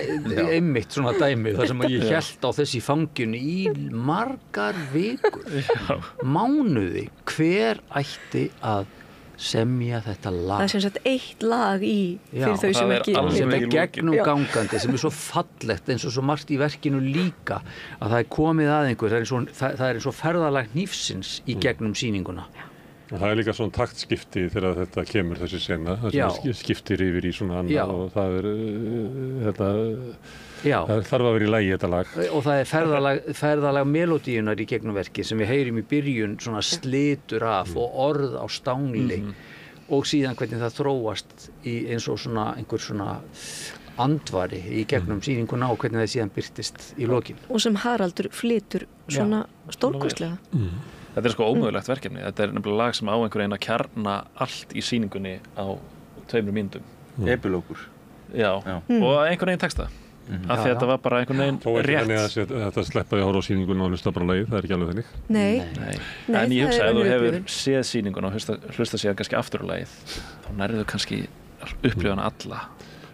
einmitt svona dæmi þar sem ég hélt á þessi fanginu í margar vikur mánuði hver ætti að semja þetta lag. Það sem sagt eitt lag fyrir þau sem ekki... Þetta gegnumgangandi sem svo fallegt eins og svo margt í verkinu líka að það komið að einhver, það er eins og ferðalag hnífsins í gegnum sýninguna. Það líka svona taktskipti þegar þetta kemur þessi sena, það skiptir yfir í svona annað og það þarf að vera í lagi þetta lag. Og það er ferðalag melodíunar í gegnum verki sem við heyrim í byrjun svona slitur af og orð á stangli og síðan hvernig það þróast í eins og svona einhver svona andvari í gegnum sýninguna og hvernig það síðan birtist í lokin. Og sem Haraldur flytur svona stórkostlega. Þetta er sko ómögulegt verkefni. Þetta er nefnilega lag sem á einhver einn að kjarna allt í sýningunni á 2 mínútum. Epilókur. Já. Og einhvern veginn texta. Af því þetta var bara einhvern veginn rétt. Þó ekki þetta sleppaði að horfa á sýninguna og hlusta bara lagið, það er ekki alveg þannig. Nei. En ég hugsa að þú hefur séð sýninguna og hlusta síðan kannski aftur á lagið, þá nærðu kannski upplifa hana alla.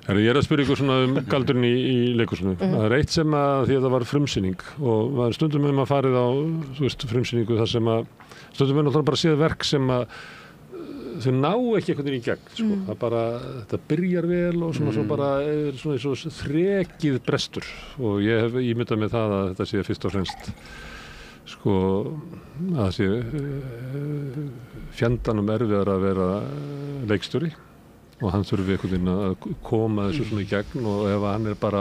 Ég er að spyrja ykkur svona galdurinn í leikhúsinu. Það er eitt sem að því að það var frumsýning og var stundum að farið á frumsýningu þar sem að stundum náttúrulega bara séð verk sem að þau ná ekki einhvern veginn í gegn. Það bara, þetta byrjar vel og svona svo bara er svona eins og þrekið brestur og ég hef ímyndað með það að þetta sé fyrst og fremst að það sé fjandanum erfiðar að vera leikstjóri og hann þurfi einhvern veginn að koma þessu svona í gegn og ef hann er bara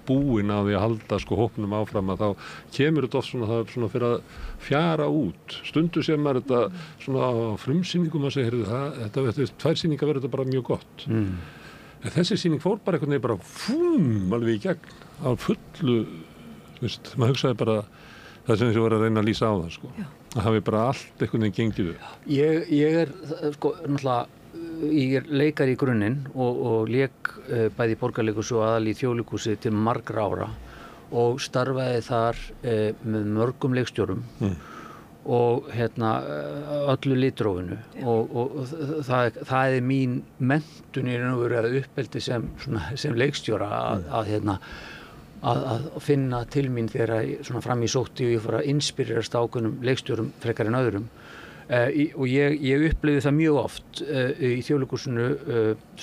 búinn á því að halda hópnum áfram að þá kemur þetta oft svona, það svona fyrir að fjara út. Stundu sem maður þetta svona á frumsýningum að segja, þetta 2 sýningar verður þetta bara mjög gott. En þessi sýning fór bara einhvern veginn bara alveg í gegn á fullu, maður hugsaði bara það sem ég var að reyna að lýsa á það að hafi bara allt einhvern veginn gengið upp. Ég er náttúrulega ég er leikari í grunninn og lék bæði í Borgarleikhúsi og aðal í Þjóðleikhúsi til margra ára og starfaði þar með mörgum leikstjórum og öllu litrófinu og það er mín menntun í raun og veru að uppeldi sem leikstjóra að finna til mín þegar fram í sótti og ég fór að inspirerast ákveðnum leikstjórum frekar en öðrum. Og ég upplifði það mjög oft í Þjóðleikhúsinu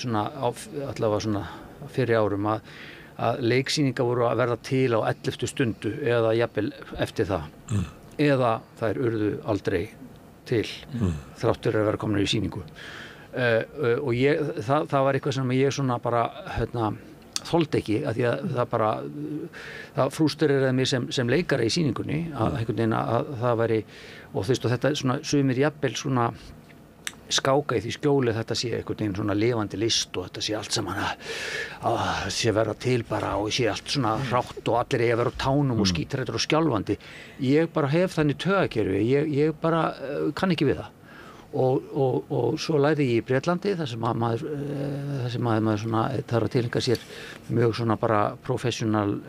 allavega fyrir árum að leiksýningar voru að verða til á 11. stundu eða jafnvel eftir það eða þær urðu aldrei til þráttur að vera komnar í sýningu og það var eitthvað sem ég bara þoldi ekki að því að það frústreraði mig sem leikari í sýningunni að einhvern veginn að það væri og þetta sumir jafnvel skáka í því skjóli þetta sé einhvern veginn svona lifandi list og þetta sé allt saman að sé vera til bara og sé allt svona hrátt og allir eiga að vera á tánum og skítrættur og skjálfandi. Ég bara hef þannig taugakerfi, ég bara kann ekki við það. Og svo lærði ég í Bretlandi þar sem maður þarf að tileinka sér mjög svona bara professional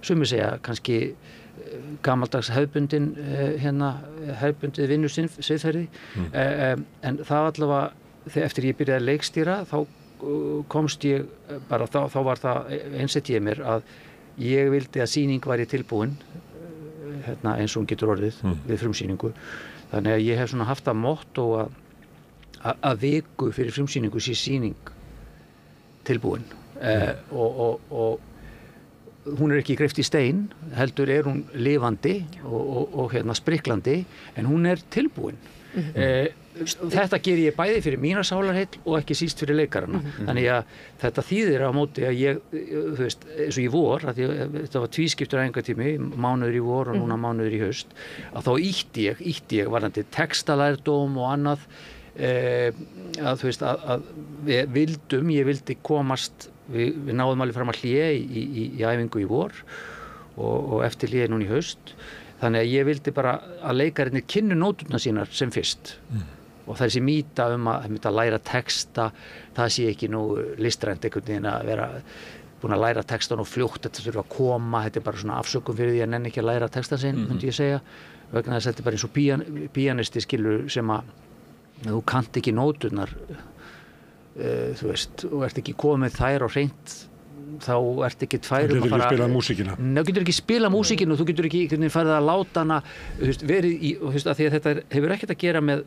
sumir segja kannski gamaldags hefðbundið vinnusviðferði en það allavega eftir ég byrjaði að leikstýra þá komst ég bara þá var það einsett ég mér að ég vildi að sýning væri tilbúin eins og hún getur orðið við frumsýningu. Þannig að ég hef haft það motto að viku fyrir frumsýningu sé sýning tilbúin og hún er ekki greift í stein, heldur er hún lifandi og spriklandi en hún er tilbúin. Þetta ger ég bæði fyrir mína sálarheill og ekki síst fyrir leikarana. Þannig að þetta þýðir á móti að ég, eins og í vor, að þetta var tvískiptur æfingartími, mánuður í vor og núna mánuður í haust, að þá ítti ég varðandi textalærdóm og annað, að ég vildi komast, við náðum alveg fram að hlé í æfingu í vor og eftir hlé núna í haust. Þannig að ég vildi bara að leikarinnir kynnu nóturnar sínar sem fyrst og það er þessi mýta að læra texta, það sé ekki nú listrænt einhvern veginn að vera búin að læra textan og fljótt þetta þurfa að koma, þetta er bara svona afsökun fyrir því að nenni ekki að læra textan sinn, myndi ég segja vegna þess að þetta er bara eins og píanisti skilur sem að þú kannt ekki nóturnar og ert ekki komið þær á hreint þá ert ekki færum að fara þú getur ekki spila músíkina og þú getur ekki farið að láta hana verið í, að því að þetta hefur ekkert að gera með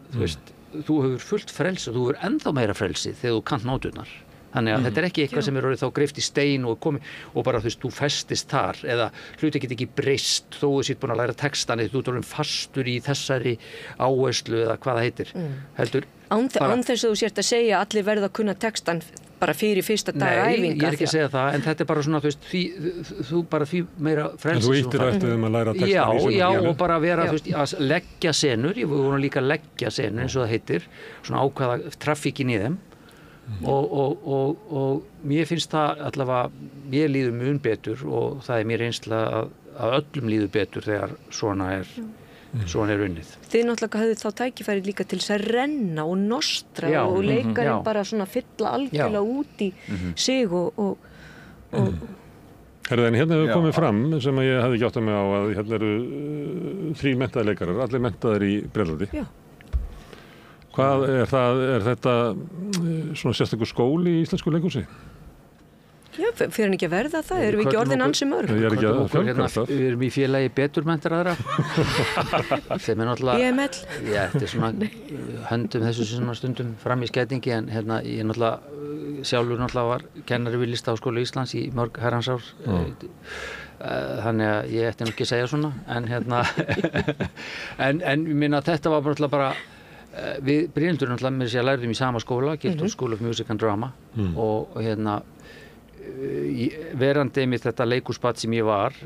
þú hefur fullt frelsi og þú hefur ennþá meira frelsi þegar þú kannt nóturnar. Þannig að þetta ekki eitthvað sem orðið þá greift í stein og bara þú festist þar eða hluti get ekki breyst þó þú sitt búin að læra textan eða þú ert orðinn fastur í þessari áherslu eða hvað það heitir. Heldur án þess að þú sért að segja allir verða að kunna textan bara fyrir fyrsta dag æfingar. Nei, ég ekki að segja það, en þetta bara svona, þú bara því meira frelsi. En þú ýttir eftir að læra textan Já, og bara vera, að leggja senur, við vorum líka að leggja senur eins og það heitir, svona ákvaða traffíkin í þeim. Og mér finnst það allavega, mér líður mun betur og það mér reynsla að öllum líður betur þegar svona er unnið. Þið náttúrulega hafið þá tækifæri líka til þess að renna og nostra og leikarinn bara svona fylla algjörlega út í sig og Herðu, en hérna hefur komið fram sem að ég hefði ekki átt að mig á að hérna eru 3 menntaðir leikarar, allir menntaðir í Bretlandi. Já. Hvað er þetta svona sérstakur skóli í íslensku leikhúsi? Já, fyrir ekki að verða það, erum við ekki orðin ansi mörg? Við erum í félagi beturmenntar sem náttúrulega BML. Já, þetta svona höndum þessu svona stundum fram í skætingi en hérna ég náttúrulega sjálfur náttúrulega var kennari við Listaháskóla Íslands í mörg herrans ár. Þannig að ég ætti nú ekki að segja svona en hérna en ég minna að þetta var náttúrulega bara við Brynhildur náttúrulega með þess að lærðum í sama skóla, Guildhall School of Music and Drama og hérna verandi með þetta leikhúsbarn sem ég var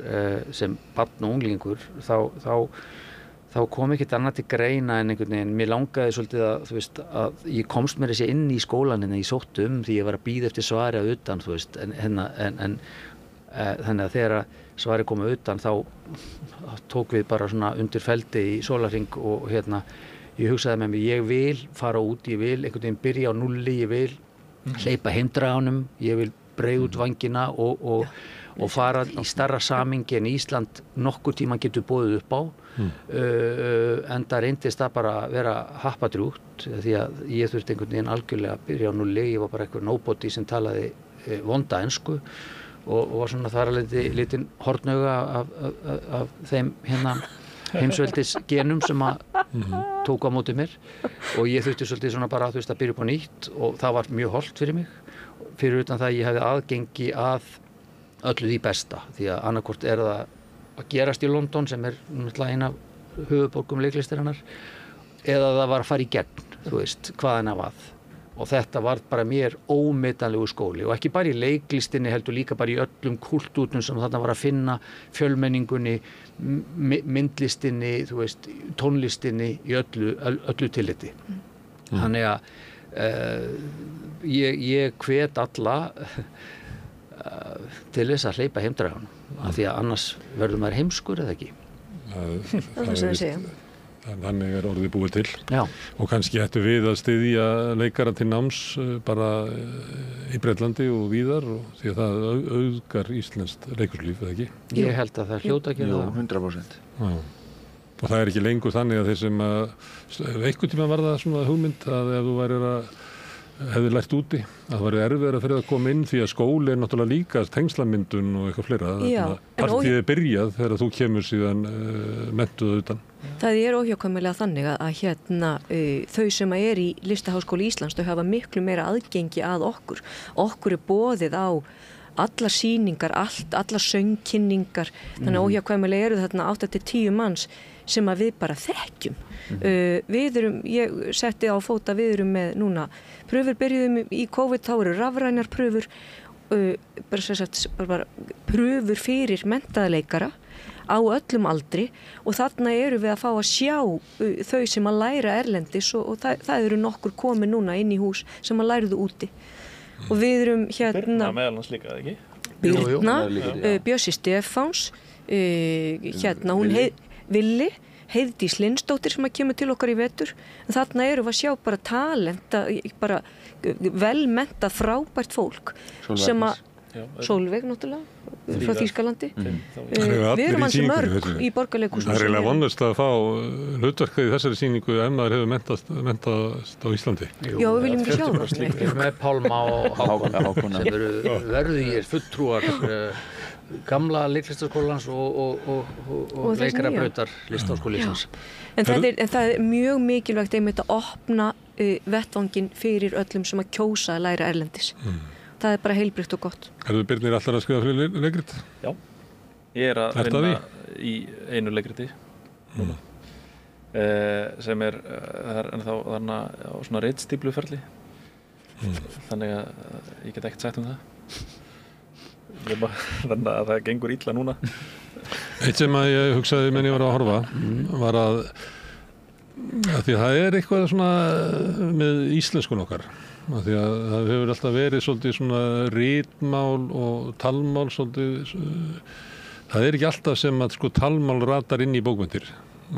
sem barn og unglingur þá kom ekkert annað til greina en einhvern veginn, mér langaði svolítið að þú veist að ég komst mér þessi inn í skólan en ég sótti því ég var að bíða eftir svari að utan þú veist en þannig að þegar svari kom að utan þá tók við bara svona undir feldi í sólarhring og hérna ég hugsaði með mér, ég vil fara út, ég vil einhvern veginn byrja á nulli, ég vil hleypa heimdraganum, ég vil breiða út vængina og fara í stærra samingi en Ísland nokkur tíma getur boðið upp á en það reyndist það bara að vera happadrjúgt því að ég þurfti einhvern veginn algjörlega að byrja á nulli, ég var bara einhver nobody sem talaði vonda ensku og var svona þar að litin hornauga af þeim hérna heimsveldis genum sem að tóku á móti mér og ég þurfti svolítið svona bara að byrja upp á nýtt og það var mjög hollt fyrir mig fyrir utan það að ég hefði aðgengi að öllu því besta því að annarkvort er það að gerast í London sem er náttúrulega eina höfuðborgum leiklistarinnar eða það var að fara í gegn, þú veist, hvaðan af að og þetta var bara mér ómetanlegu skóli og ekki bara í leiklistinni heldur líka bara í öllum kultúrnum sem þarna var að finna fjölmenningunni, myndlistinni, þú veist, tónlistinni í öllu tilliti. Þannig að ég hvet alla til þess að hleypa heimdraganum af því að annars verður maður heimskur eða ekki. Það sem ég segja. Þannig er orðið búið til. Já. Og kannski ættu við að styðja leikara til náms bara í Bretlandi og víðar og því að það auðgar íslenskt leikhúslíf, eða ekki? Ég held að það hljóta að gera það. 100%. Já. Og það er ekki lengur þannig að þeir sem einhvern tíma var það svona hugmynd að ef þú værir að hefði lært úti, að það væri erfiðara fyrir að koma inn því að skóli er náttúrulega líka tengslamyndun og eitthvað fleira. Partíið er byrjað þegar þú kemur síðan menntuð utan. Það er óhjákvæmilega þannig að hérna þau sem er í Listaháskóla Íslands þau hafa miklu meira aðgengi að okkur. Okkur er boðið á allar sýningar, allar söngkynningar, þannig að óhjákvæmilega eru þarna 8-10 manns sem að við bara þekkjum. Ég setti á fóta, við erum með núna pröfur, byrjuðum í COVID, þá eru rafrænar pröfur, bara pröfur fyrir menntaðleikara á öllum aldri og þarna eru við að fá að sjá þau sem að læra erlendis og það eru nokkur komið núna inn í hús sem að læruðu úti. Og við erum hérna Birna meðalans líka, ekki? Birna, Bjössi Stefáns, hérna hún Villi, Heiðdís Lindsdóttir sem að kemur til okkar í vetur. En þarna eru við að sjá bara talenta, bara velmenta frábært fólk sem að Sólveig náttúrulega, frá Þýskalandi. Við erum hansi mörg í Borgarleikhúsinu. Það er eiginlega vonlaust að fá hlutverkið í þessari sýningu ef maður hefur mentast á Íslandi. Já, við viljum ekki sjá það. Með Pálma og Hákon sem eru verðugir fulltrúar gamla leiklistaskólans og leikarabrautar listaháskólisins. En það er mjög mikilvægt einmitt að opna vettvanginn fyrir öllum sem að kjósa að læra erlendis. Það er bara heilbrigt og gott. Þú Birnir alltaf að skrifa fyrir leikrit? Já, ég að vinna í einu leikriti núna. Sem það er ennþá þarna á svona reitstípluferli. Þannig að ég get ekkert sagt það. Þannig að það gengur illa núna. Eitt sem að ég hugsaði menn ég var að horfa var að því að það er eitthvað svona með íslenskun okkar að því að það hefur alltaf verið svolítið svona ritmál og talmál svolítið það er ekki alltaf sem að sko talmál ratar inn í bókmenntir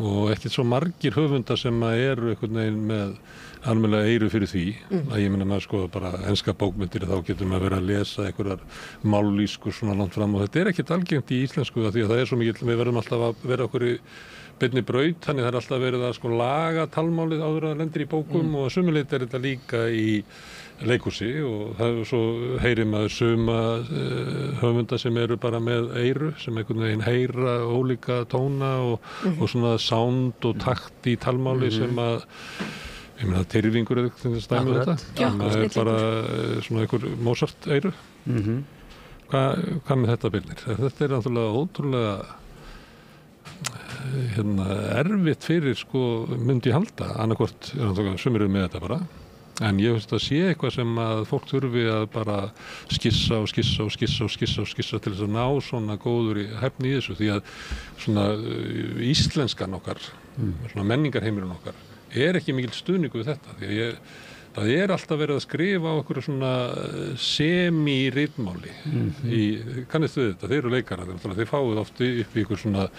og ekkert svo margir höfundar sem að eru einhvern veginn með almennilega eyru fyrir því að ég meina maður sko bara enska bókmyndir þá getur maður verið að lesa einhverjar mállýskur svona langt fram og þetta er ekkert algengt í íslensku því að það er svo mikið, við verðum alltaf að vera okkur í beinni braut, þannig það er alltaf verið að sko laga talmálið áður að lendir í bókum og sumuleit er þetta líka í leikhúsi og það er svo heyrir maður suma höfunda sem eru bara með eyru sem einhvern veginn heyra ólíka tóna og svona sound og takt í talmáli sem að ég meina tyrfingur eða eitthvað stæmi þetta. Það er bara svona einhver Mozart-eyru. Hvað með þetta Birnir? Þetta er náttúrulega ótrúlega erfitt fyrir sko myndi ég halda. Annarkvort sumir eru með þetta bara. En ég veist að sé eitthvað sem að fólk þurfi að bara skissa til þess að ná svona góður hæfni í þessu því að svona íslenskan okkar, svona menningarheimurinn okkar er ekki mikill stuðningu við þetta því að það er alltaf verið að skrifa á okkur svona semi-ritmáli kannist við þetta, þeir eru leikarar þeir fáið oft upp í ykkur svona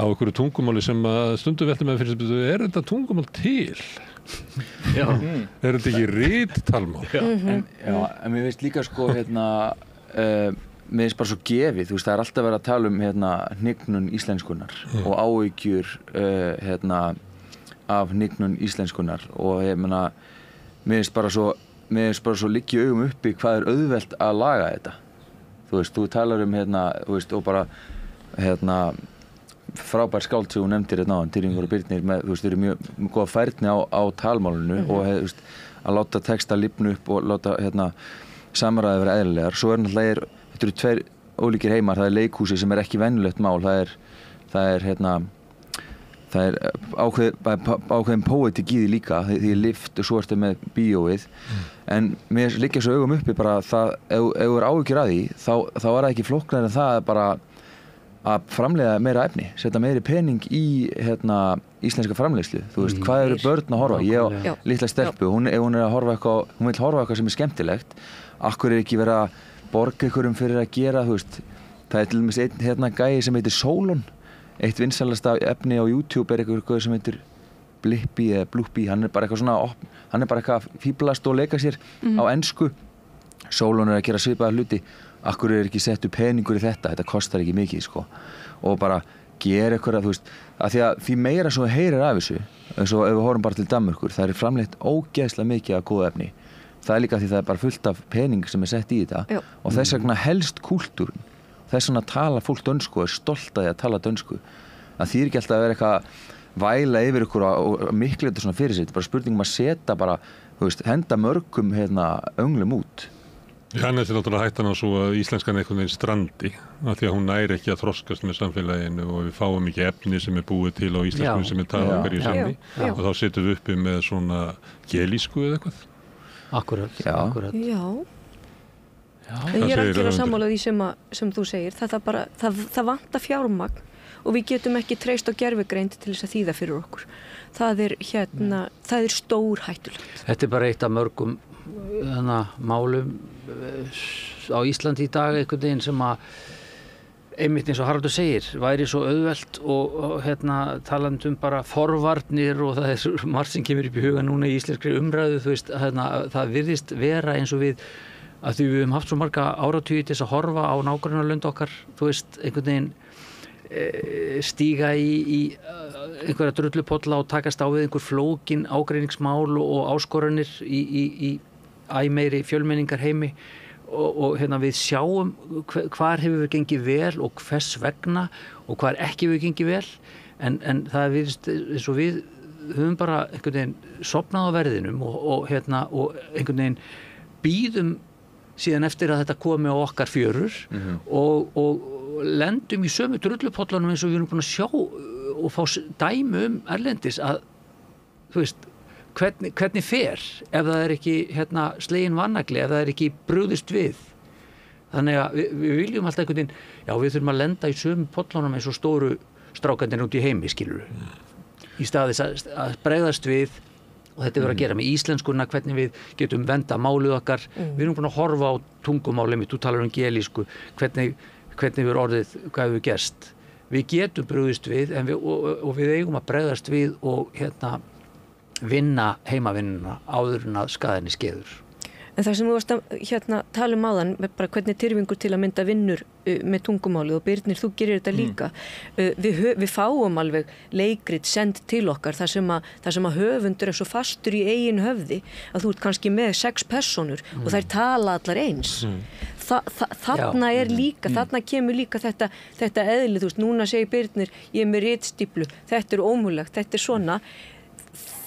á ykkur tungumáli sem að stundum veltum með fyrir sem er þetta tungumál til? Já. Er þetta ekki rittalmál? En mér veist líka sko mér finnst bara svo gefið, þú veist, það er alltaf verið að tala um hnignun íslenskunar og áhyggjur af hnignun íslenskunar og ég meina mér finnst bara svo liggja augum uppi hvað er auðvelt að laga þetta þú veist, þú talar um þú veist, og bara frábær skáld sem þú nefndir áðan, Tyrfingur og Birnir með, þú veist, þeir eru mjög góða færni á talmálinu og þú veist, að láta texta lifna upp og láta samræði vera eðlilegar, svo náttúrulega þetta eru tveir ólíkir heimar, það er leikhúsi sem er ekki venjulegt mál, það er ákveðin póetík í því líka því lift og svo ertu með bíóið en mér liggja svo augum uppi bara það, ef þú er áhyggjur að því þá er það ekki flóknara en það bara að framleiða meira efni, setja meiri pening í íslenska framleiðslu þú veist, hvað eru börn að horfa ég á litla stelpu, hún er að horfa eitthvað hún vil horfa eitthvað sem er skemmtilegt akkur er ekki verið að borga einhverjum fyrir að gera þú veist, það er til dæmis einn gæi sem heitir Solon eitt vinsælasta efni á YouTube er eitthvað sem heitir Blippi eða Bluppi, hann er bara eitthvað fíblast og leika sér á ensku Solon er að gera svipaða hluti akkur er ekki sett upp peningur í þetta kostar ekki mikið sko og bara gera eitthvað þú veist, því meira svo heyrir af þessu eins og ef við horfum bara til Danmerkur það er framleitt ógeðslega mikið af góða efni það er líka því það er bara fullt af pening sem er sett í þetta og þess vegna helst kúltúrn þess vegna tala fólk dönsku og er stolt að því að tala dönsku það þýðir ekki alltaf að vera eitthvað væla yfir ykkur og miklu þetta svona fyrir sig bara spurningum að setja bara þú veist, henda mörgum önglum út Hann er náttúrulega hættan á svo að íslenskan einhvern veginn strandi af því að hún næri ekki að þroskast með samfélaginu og við fáum ekki efni sem er búið til á íslensku sem er talað hverju sinni og þá setjum við uppi með svona gelísku eða eitthvað Akkurat En ég er algjörlega sammála því sem þú segir það vantar fjármagn og við getum ekki treyst á gervigreind til þess að þýða fyrir okkur það er stór hættulegt Þetta er bara eitt af mörgum málum á Íslandi í dag einhvern veginn sem að einmitt eins og Haraldur segir væri svo auðvelt og talandi bara forvarnir og það er margt sem kemur upp í huga núna í íslenskri umræðu þú veist, það virðist vera eins og við að því við höfum haft svo marga áratugi til þess að horfa á nágrannalönd okkar þú veist, einhvern veginn stíga í einhverja drullupolla og takast á við einhver flókin ágreiningsmál og áskoranir í æ meiri fjölmenningar heimi og hérna við sjáum hvar hefur við gengið vel og hvers vegna og hvar ekki hefur gengið vel en það virðist eins og við höfum bara einhvern veginn sofnað á verðinum og einhvern veginn bíðum síðan eftir að þetta komi á okkar fjörur og lendum í sömu drullupollanum eins og við erum búin að sjá og fá dæmi erlendis að þú veist hvernig fer ef það ekki slegin vannagli, ef það ekki brugðist við. Þannig að við viljum alltaf einhvern veginn, já við þurfum að lenda í sömu pollanum eins og stóru strákarnir út í heimi, skilur í staðis að bregðast við og þetta verður að gera með íslenskuna, hvernig við getum venda málið okkar. Við erum búin að horfa á tungumálið mitt, þú talar gelísku, hvernig við orðið, hvað hefur gerst. Við getum brugðist við og við eigum að bregðast við og vinna heimavinnuna áður en að skaðinni skeður. En það sem þú varst að tala áðan, bara hvernig tyrfingur til að mynda vinnur með tungumálið og Birnir, þú gerir þetta líka. Við fáum alveg leikrit send til okkar þar sem að höfundur er svo fastur í eigin höfði að þú ert kannski með 6 persónur og þær tala allar eins. Þarna er líka, þarna kemur líka þetta eðli, þú veist, núna segir Birnir, ég er með ritstíplu, þetta er ómögulegt, þetta er svona.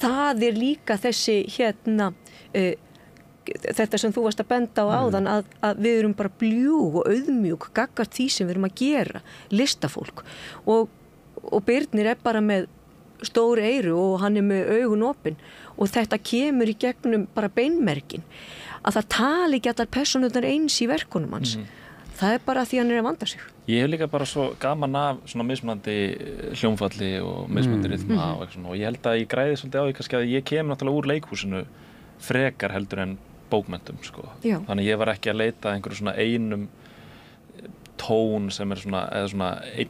Það er líka þessi þetta sem þú varst að benda á áðan að við erum bara bljúg og auðmjúk gagnvart því sem við erum að gera, listafólk og Birnir er bara með stór eyru og hann er með augun opin og þetta kemur í gegnum bara beinmerkin að það tali ekki allar persónurnar eins í verkunum hans. Það er bara því hann er að vanda sig. Ég hef líka bara svo gaman af svona mismunandi hljómfalli og mismunandi rytma og eitthvað svona og ég held að ég græði svolítið á því kannski að ég kem náttúrulega úr leikhúsinu frekar heldur en bókmenntum sko. Já. Þannig ég var ekki að leita einhverju svona einum tón sem er svona eða svona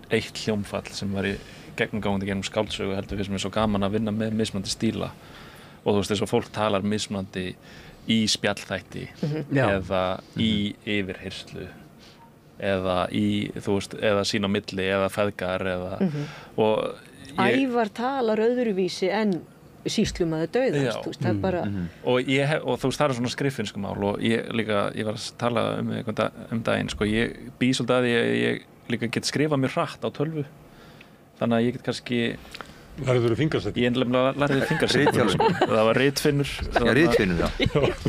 eitt hljómfall sem var í gegnumgangandi gegnum skáldsögu heldur við sem er svo gaman að vinna með mismunandi stíla og þú veist þess að fólk talar mismunandi í spjallþætti eða í yfirheyrslu eða í, þú veist, eða sín á milli eða feðgar eða og Ævar talar öðruvísi en sýslumaður dauðans, þú veist, það er bara og þú veist, það er svona skriffinskumál og ég var að tala daginn, sko, ég bý svolítið að ég líka get skrifað mér hratt á tölvu þannig að ég get kannski Lærður þú fingarsetningu? Ég nefnilega lærði fingarsetningu. Það var ritfinnur. Já, ritfinnur, já.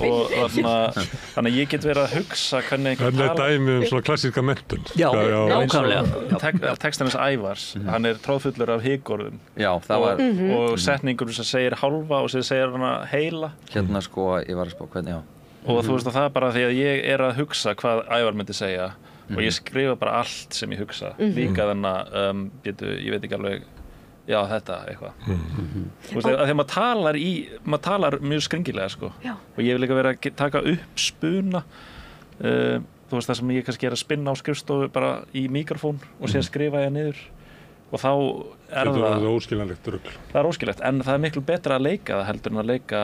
Og þannig að ég get verið að hugsa hvernig einhver talar. Það er dæmi svona klassíska menntun. Já, nákvæmlega. Textan hans Ævars, hann er tróðfullur af higorðum. Já, það var. Og setningur sem segir hálfa og sem segir hana heila. Hérna sko, ég var að spá hvernig, já. Og þú veist að það er bara því að ég er að hugsa hvað Ævar myndi segja og ég skrifa bara allt sem ég hugsa. Líka þannig ég veit ekki alveg já, þetta eitthvað. Þú veist, að því að maður talar mjög skringilega, sko. Já. Og ég vil líka vera að taka upp spuna. Þú veist, það sem ég kannski er að spinna á skrifstofu bara í mikrofón og síðan skrifa ég niður. Og þá er það er óskiljanlegt rugl. Það er óskiljanlegt, en það er miklu betra að leika það heldur en að leika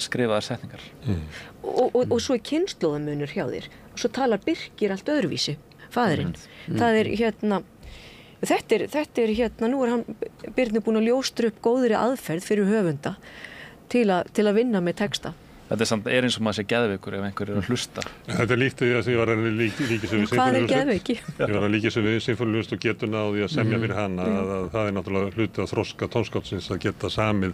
skrifaðar setningar. Og svo er kynslóðamunur hjá þér. Og svo talar Birkir allt öðruvísi, faðirinn. Það er Þetta er nú er hann Birnir búinn að ljóstra upp góðri aðferð fyrir höfunda til að vinna með texta. Þetta er eins og maður sé geðveikur ef einhver er að hlusta. Þetta er líkt því að ég var að líkja sig við Hvað er geðveiki? Ég var að líkja sig við sinfóníuljónsveit og getuna á því að semja fyrir hana að það er náttúrulega hluti að þroska tónskáldsins að geta samið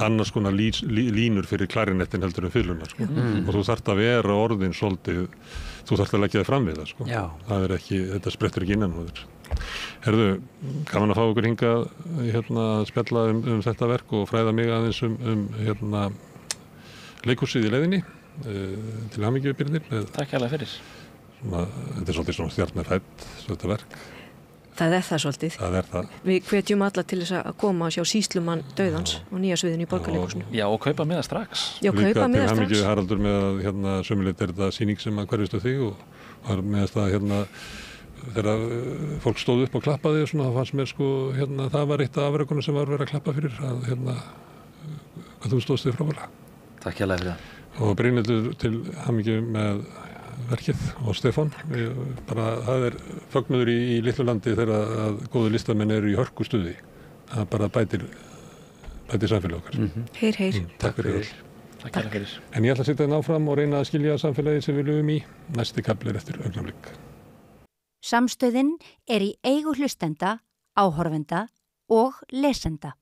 annars konar línur fyrir klarinettin heldur en fiðluna, sko. Og þú þarft að vera orðin svolítið, þú þarft að leggja þig fram við það, sko. Það er ekki, þetta sprettur ekki innan hóður. Herðu, gaman að fá okkur hingað að spjalla þetta verk og fræða mig aðeins leikhúsið í leiðinni til hamingju Birnir. Takk hérlega fyrir. Þetta er svolítið svona stjarnarhætt þetta verk. Það er það svolítið. Það er það. Við hvetjum alla til þess að koma og sjá Sýslumann dauðans og nýja sviðinu í Borgarleikhúsinu. Já, og kaupa miða strax. Já, kaupa miða strax. Líka til hamingju Haraldur með að sömuleitt er þetta sýning sem að hverjustu þig og var með það þegar fólk stóð upp og klappaði og svona, það fannst mér sko, það var eitt af afrekunum sem var verið að klappa fyrir að hvað þú stóðst þig frábærlega. Takk hérlega fyrir það. Og Brynhildur til hamingju með verkið og Stefán. Það er fögnuður í litlu landi þegar að góðu listamenn eru í hörkustuði. Það bara bætir samfélag okkar. Heyr. Takk fyrir öll. Takk kærlega fyrir. En ég ætla að setja þenn áfram og reyna að skilja samfélagið sem við lifum í. Næsti kafli eftir augnablik. Samstöðin í eigu hlustenda, áhorfenda og lesenda.